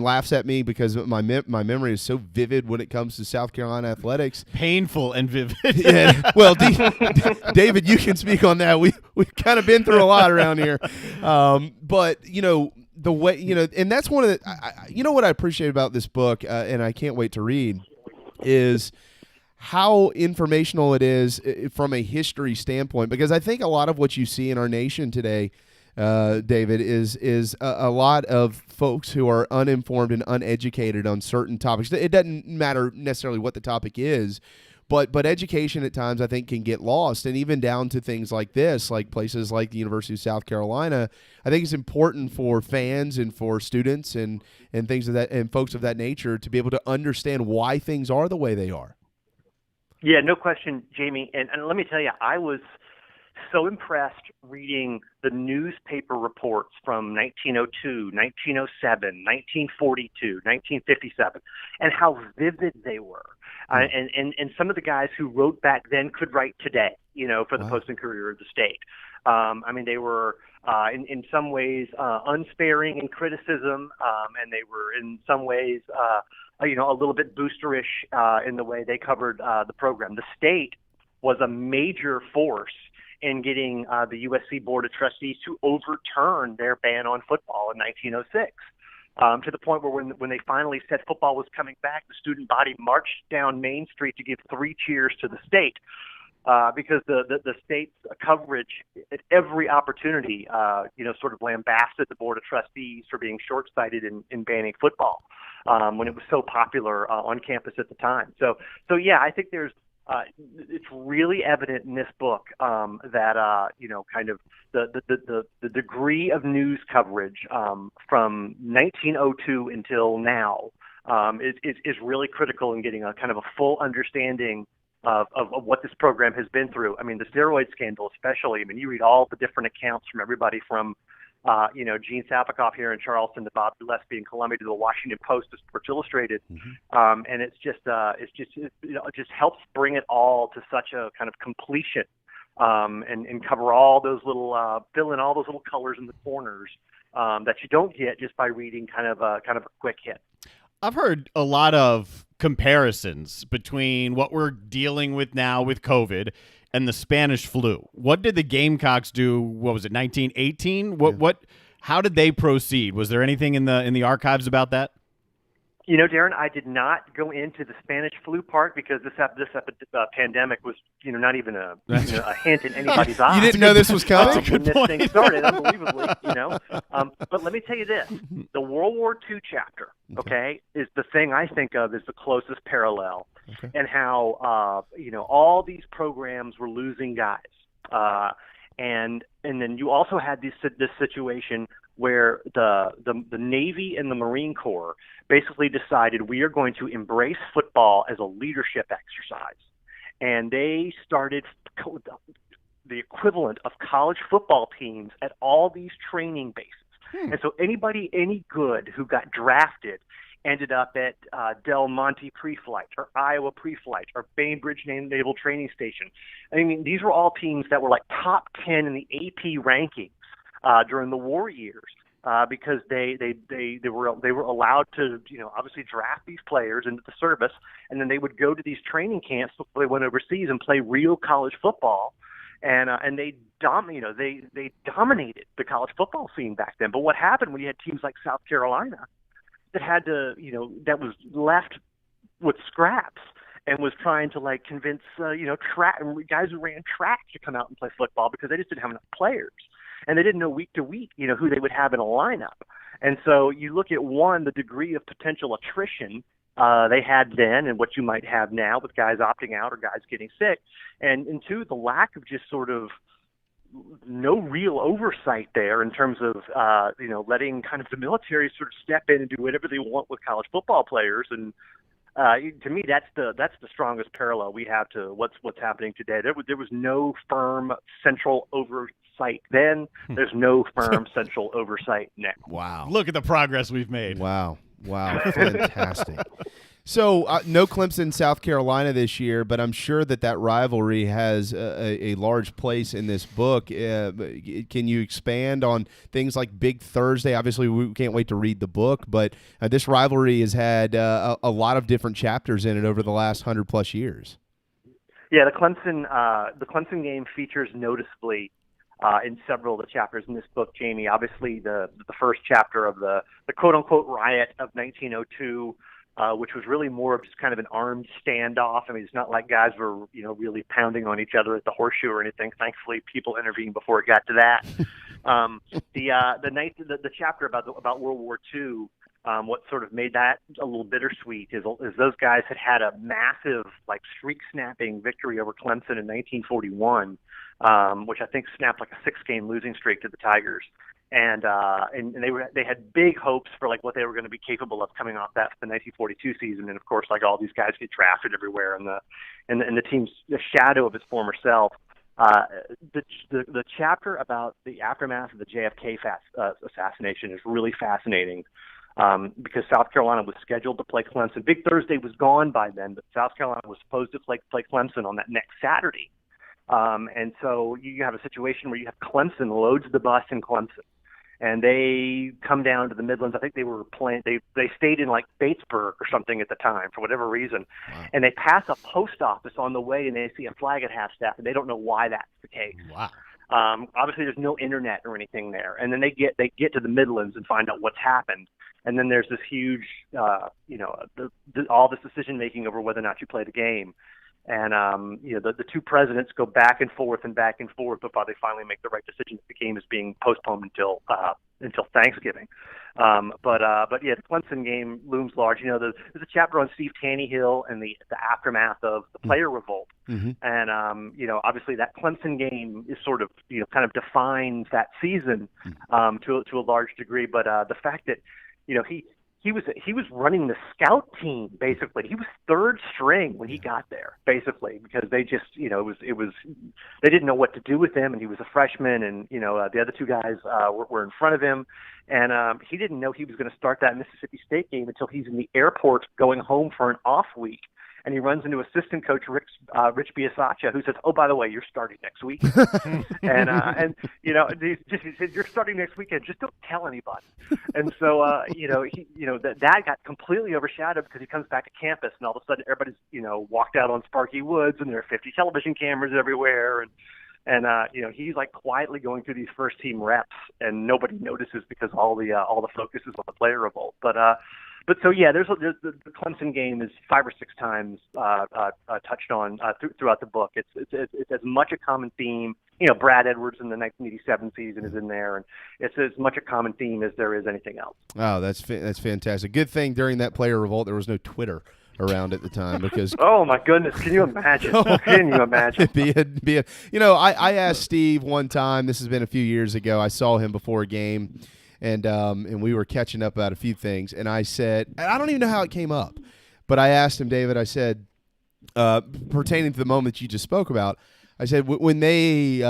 laughs at me because my memory is so vivid when it comes to South Carolina athletics. Painful and vivid. Yeah. Well, David, you can speak on that. We've kind of been through a lot around here. But the way and that's one of the what I appreciate about this book, and I can't wait to read, is how informational it is from a history standpoint, because I think a lot of what you see in our nation today, David, is a lot of folks who are uninformed and uneducated on certain topics. It doesn't matter necessarily what the topic is, but education at times I think can get lost, and even down to things like this, like places like the University of South Carolina. I think it's important for fans and for students and things of that and folks of that nature to be able to understand why things are the way they are. Yeah, no question, Jamie. And let me tell you, I was so impressed reading the newspaper reports from 1902, 1907, 1942, 1957, and how vivid they were. And some of the guys who wrote back then could write today, for the Post and Courier of the State. I mean, they were in some ways unsparing in criticism, and they were in some ways, a little bit boosterish in the way they covered the program. The state was a major force in getting the USC Board of Trustees to overturn their ban on football in 1906. To the point where when they finally said football was coming back, the student body marched down Main Street to give 3 cheers to the state because the state's coverage at every opportunity, sort of lambasted the Board of Trustees for being short-sighted in banning football when it was so popular on campus at the time. So yeah, I think there's it's really evident in this book that kind of the degree of news coverage from 1902 until now is really critical in getting a kind of a full understanding of what this program has been through. I mean, the steroid scandal especially. I mean, you read all the different accounts from everybody from Gene Sapikoff here in Charleston to Bob Gillespie in Columbia to the Washington Post to Sports Illustrated, and it just helps bring it all to such a kind of completion, and cover all those little fill in all those little colors in the corners that you don't get just by reading kind of a quick hit. I've heard a lot of comparisons between what we're dealing with now with COVID and the Spanish flu. What did the Gamecocks do? What was it, 1918? How did they proceed? Was there anything in the archives about that? Darren, I did not go into the Spanish flu part because this pandemic was, not even a hint in anybody's eye. You didn't know this was coming? When this thing started, unbelievably, But let me tell you this: the World War II chapter, is the thing I think of as the closest parallel, and how all these programs were losing guys, and then you also had this situation where the Navy and the Marine Corps basically decided we are going to embrace football as a leadership exercise. And they started the equivalent of college football teams at all these training bases. And so anybody any good who got drafted ended up at Del Monte Pre-Flight or Iowa Pre-Flight or Bainbridge Naval Training Station. I mean, these were all teams that were like top 10 in the AP rankings during the war years, because they were allowed to obviously draft these players into the service, and then they would go to these training camps before they went overseas and play real college football, and they dominated the college football scene back then. But what happened when you had teams like South Carolina that had to that was left with scraps and was trying to convince guys who ran track to come out and play football because they just didn't have enough players. And they didn't know week to week, who they would have in a lineup. And so you look at, one, the degree of potential attrition they had then and what you might have now with guys opting out or guys getting sick. And two, the lack of just sort of no real oversight there in terms of, letting kind of the military sort of step in and do whatever they want with college football players. And to me, that's the strongest parallel we have to what's happening today. There was no firm central oversight then. There's no firm central oversight now. Wow! Look at the progress we've made. Wow! Fantastic. So no Clemson, South Carolina this year, but I'm sure that rivalry has a large place in this book. Can you expand on things like Big Thursday? Obviously, we can't wait to read the book, but this rivalry has had a lot of different chapters in it over the last 100+ years. Yeah, the Clemson game features noticeably in several of the chapters in this book, Jamie. Obviously, the first chapter of the quote-unquote riot of 1902, which was really more of just kind of an armed standoff. I mean, it's not like guys were, really pounding on each other at the horseshoe or anything. Thankfully, people intervened before it got to that. The chapter about World War II, what sort of made that a little bittersweet is those guys had a massive, streak-snapping victory over Clemson in 1941, which I think snapped like a 6-game losing streak to the Tigers. And they had big hopes for what they were going to be capable of coming off that for the 1942 season. And of course, all these guys get drafted everywhere, and the team's the shadow of its former self. The chapter about the aftermath of the JFK assassination is really fascinating, because South Carolina was scheduled to play Clemson. Big Thursday was gone by then, but South Carolina was supposed to play Clemson on that next Saturday. And so you have a situation where you have Clemson loads the bus in Clemson, and they come down to the Midlands. I think they were playing. They stayed in Batesburg or something at the time for whatever reason. Wow. And they pass a post office on the way, and they see a flag at half-staff, and they don't know why that's the case. Wow. Obviously, there's no internet or anything there, and then they get to the Midlands and find out what's happened. And then there's this huge, all this decision making over whether or not you play the game. And, the two presidents go back and forth before they finally make the right decision. The game is being postponed until Thanksgiving. But yeah, the Clemson game looms large. There's a chapter on Steve Tannehill and the aftermath of the player revolt. Mm-hmm. And, obviously that Clemson game is sort of, kind of defines that season to a large degree. But the fact that, he was running the scout team, basically. He was third string when he got there, basically, because they just, it was they didn't know what to do with him, and he was a freshman, and the other two guys were in front of him, and he didn't know he was going to start that Mississippi State game until he's in the airport going home for an off week. And he runs into assistant coach Rich Biasaccia, who says, "Oh, by the way, you're starting next week." and he said, "You're starting next weekend. Just don't tell anybody." And so that got completely overshadowed because he comes back to campus, and all of a sudden everybody's walked out on Sparky Woods, and there are 50 television cameras everywhere, and he's quietly going through these first team reps, and nobody notices because all the focus is on the player revolt. But so yeah, there's the Clemson game is 5 or 6 times touched on throughout the book. It's as much a common theme. Brad Edwards in the 1987 season is in there, and it's as much a common theme as there is anything else. Oh, that's fantastic. Good thing during that player revolt there was no Twitter around at the time because oh my goodness, can you imagine? Can you imagine? I asked Steve one time. This has been a few years ago. I saw him before a game. And we were catching up about a few things, and I said, and I don't even know how it came up, but I asked him, David, I said, pertaining to the moment that you just spoke about, I said, when they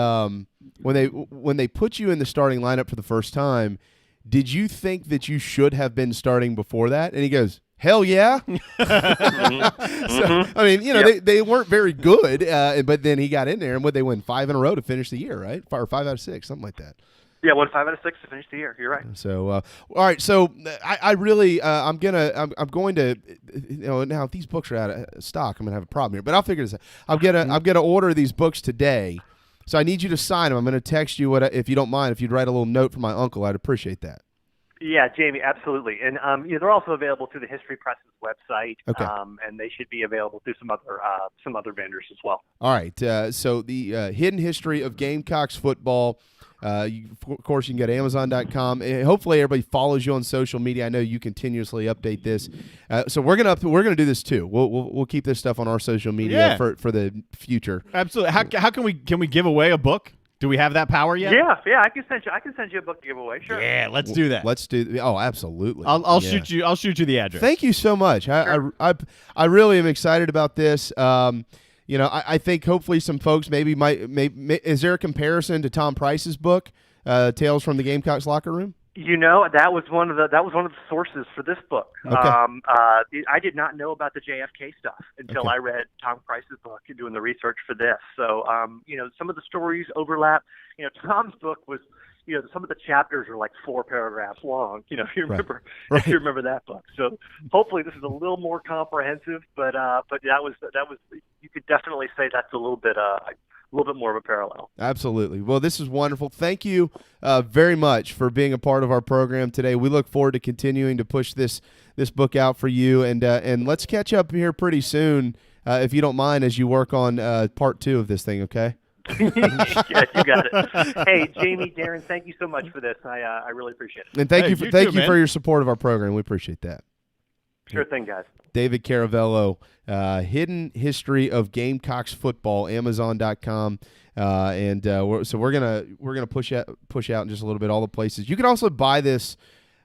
put you in the starting lineup for the first time, did you think that you should have been starting before that? And he goes, hell yeah. So, I mean, they weren't very good, but then he got in there, and they win 5 in a row to finish the year, right? Or 5 out of 6, something like that. Yeah, won 5 out of 6 to finish the year. You're right. So, all right. So, I really, I'm going to, now if these books are out of stock, I'm going to have a problem here. But I'll figure this out. I'm gonna order these books today. So I need you to sign them. I'm going to text you if you don't mind. If you'd write a little note for my uncle, I'd appreciate that. Yeah, Jamie, absolutely. And they're also available through the History Press's website. Okay. And they should be available through some other vendors as well. All right. So the Hidden History of Gamecocks Football. Of course, you can go to Amazon.com. Hopefully, everybody follows you on social media. I know you continuously update this, so we're gonna do this too. We'll keep this stuff on our social media for the future. Absolutely. How can we give away a book? Do we have that power yet? Yeah. I can send you a book to give away. Sure. Yeah, let's do that. Let's do. Oh, absolutely. I'll shoot you. I'll shoot you the address. Thank you so much. Sure. I really am excited about this. I think hopefully some folks maybe is there a comparison to Tom Price's book, Tales from the Gamecocks Locker Room? That was one of the sources for this book. Okay. I did not know about the JFK stuff until I read Tom Price's book and doing the research for this. So, some of the stories overlap. Tom's book was, some of the chapters are 4 paragraphs long. If you remember, Right. if you remember that book. So hopefully this is a little more comprehensive. But that was you could definitely say that's a little bit little bit more of a parallel. Absolutely. Well, this is wonderful. Thank you very much for being a part of our program today. We look forward to continuing to push this book out for you, and let's catch up here pretty soon, if you don't mind, as you work on part 2 of this thing, okay? Yes, you got it. Hey, Jamie, Darren, thank you so much for this. I really appreciate it. And thank you for your support of our program. We appreciate that. Sure thing, guys. David Caravello, Hidden History of Gamecocks Football, Amazon.com, so we're gonna push out in just a little bit all the places. You can also buy this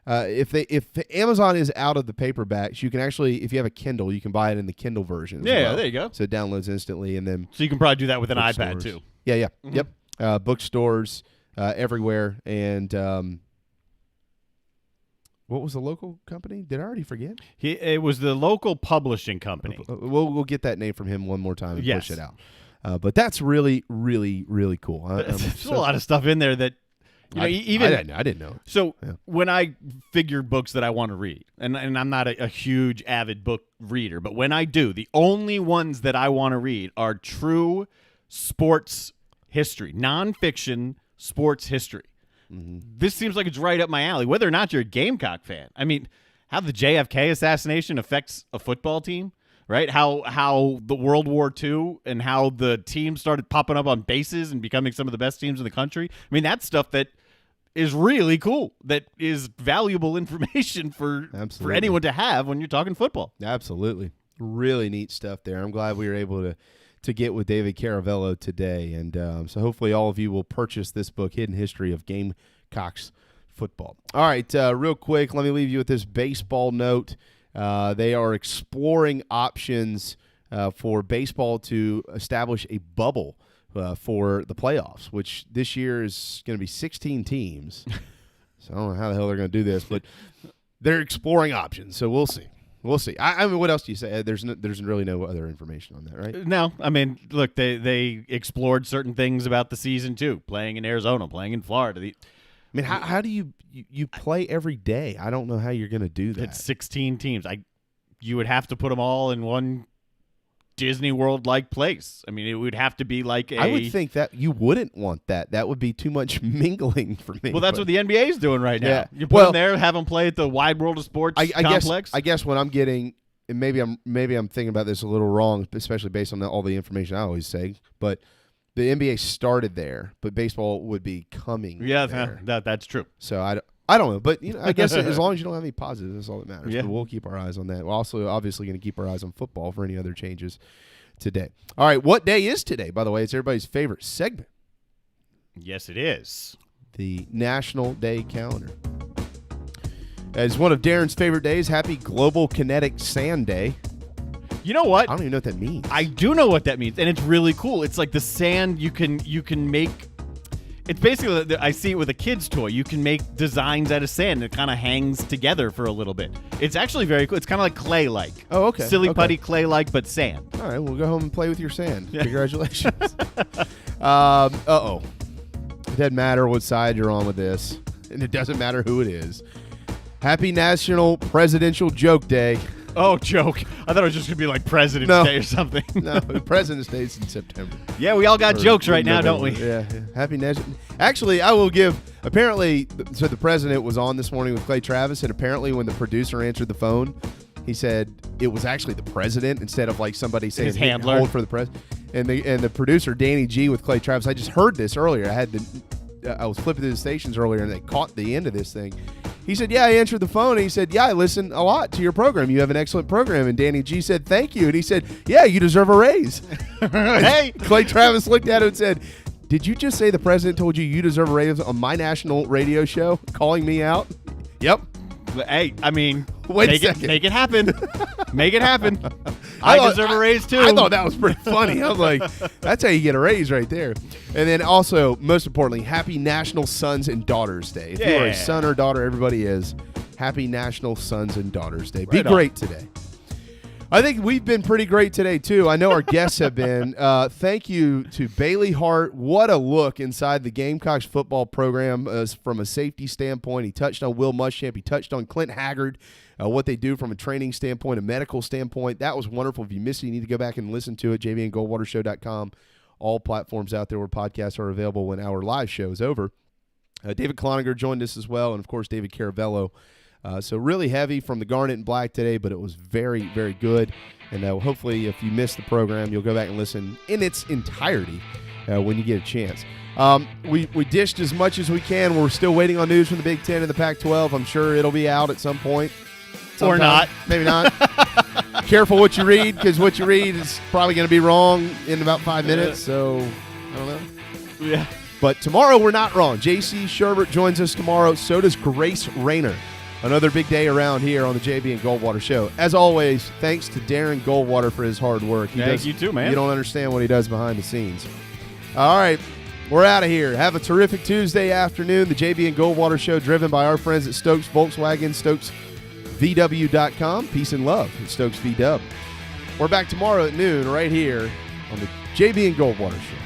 if Amazon is out of the paperbacks. You can actually, if you have a Kindle, you can buy it in the Kindle version. Yeah, there you go. So it downloads instantly, and then so you can probably do that with an iPad too. Yeah, Mm-hmm. Yep. Bookstores everywhere, and what was the local company? Did I already forget? It was the local publishing company. We'll get that name from him one more time and Yes. push it out. But that's really, really, really cool. There's a lot of stuff in there that I didn't know. So when I figure books that I want to read, and I'm not a huge avid book reader, but when I do, the only ones that I want to read are true sports history, nonfiction sports history. Mm-hmm. This seems like it's right up my alley, whether or not you're a Gamecock fan. I mean, how the JFK assassination affects a football team, right? How the World War II and how the team started popping up on bases and becoming some of the best teams in the country. I mean, that's stuff that is really cool, that is valuable information for anyone to have when you're talking football. Absolutely. Really neat stuff there. I'm glad we were able to get with David Caravello today. And so hopefully all of you will purchase this book, Hidden History of Gamecocks Football. All right, real quick, let me leave you with this baseball note. They are exploring options for baseball to establish a bubble for the playoffs, which this year is going to be 16 teams. So I don't know how the hell they're going to do this, but they're exploring options. So we'll see. We'll see. I mean, what else do you say? There's really no other information on that, right? No. I mean, look, they explored certain things about the season, too, playing in Arizona, playing in Florida. I mean, how do you play every day? I don't know how you're going to do that. It's 16 teams. You would have to put them all in one Disney World-like place. I mean, it would have to be like I would think that you wouldn't want that. That would be too much mingling for me. Well, that's what the NBA is doing right now. Yeah. You put them there, have them play at the Wide World of Sports complex. I guess what I'm getting, and maybe I'm thinking about this a little wrong, especially based on all the information I always say, but the NBA started there, but baseball would be coming there. That's true. So I don't know, but I guess as long as you don't have any positives, that's all that matters. Yeah. But we'll keep our eyes on that. We're also obviously going to keep our eyes on football for any other changes today. All right, what day is today, by the way? It's everybody's favorite segment. Yes, it is. The National Day Calendar. As one of Darren's favorite days, happy Global Kinetic Sand Day. You know what? I don't even know what that means. I do know what that means, and it's really cool. It's like the sand you can make. It's basically, I see it with a kid's toy. You can make designs out of sand. It kind of hangs together for a little bit. It's actually very cool. It's kind of like clay-like. Oh, okay. Silly putty clay-like, but sand. All right, we'll go home and play with your sand. Yeah. Congratulations. Uh-oh. It doesn't matter what side you're on with this, and it doesn't matter who it is. Happy National Presidential Joke Day. Oh, joke. I thought it was just going to be like President's Day or something. No, President's Day is in September. Yeah, we all got jokes right now, don't we? Yeah. Happy National. Actually, I will give, apparently, so the president was on this morning with Clay Travis, and apparently when the producer answered the phone, he said it was actually the president instead of like somebody saying his handler. Hold for the president. And the producer, Danny G with Clay Travis, I just heard this earlier. I was flipping through the stations earlier, and they caught the end of this thing. He said, yeah, I answered the phone, and he said, yeah, I listen a lot to your program. You have an excellent program. And Danny G said, thank you. And he said, yeah, you deserve a raise. Hey. Clay Travis looked at him and said, did you just say the president told you deserve a raise on my national radio show, calling me out? Yep. Hey, I mean, make it happen. Make it happen. I deserve a raise, too. I thought that was pretty funny. I was like, that's how you get a raise right there. And then also, most importantly, happy National Sons and Daughters Day. If you are a son or daughter, everybody is. Happy National Sons and Daughters Day. Be great today. I think we've been pretty great today, too. I know our guests have been. Thank you to Bailey Hart. What a look inside the Gamecocks football program from a safety standpoint. He touched on Will Muschamp. He touched on Clint Haggard, what they do from a training standpoint, a medical standpoint. That was wonderful. If you missed it, you need to go back and listen to it, jbandgoldwatershow.com. all platforms out there where podcasts are available when our live show is over. David Cloninger joined us as well, and, of course, David Caravello. So really heavy from the Garnet and Black today, but it was very, very good. And hopefully if you missed the program, you'll go back and listen in its entirety when you get a chance. We dished as much as we can. We're still waiting on news from the Big Ten and the Pac-12. I'm sure it'll be out at some point. Or not. Maybe not. Careful what you read, because what you read is probably going to be wrong in about 5 minutes. So, I don't know. Yeah. But tomorrow we're not wrong. J.C. Sherbert joins us tomorrow. So does Grace Rayner. Another big day around here on the JB and Goldwater Show. As always, thanks to Darren Goldwater for his hard work. Thank you too, man. You don't understand what he does behind the scenes. All right. We're out of here. Have a terrific Tuesday afternoon. The JB and Goldwater Show, driven by our friends at Stokes Volkswagen, StokesVW.com. Peace and love at Stokes VW. We're back tomorrow at noon right here on the JB and Goldwater Show.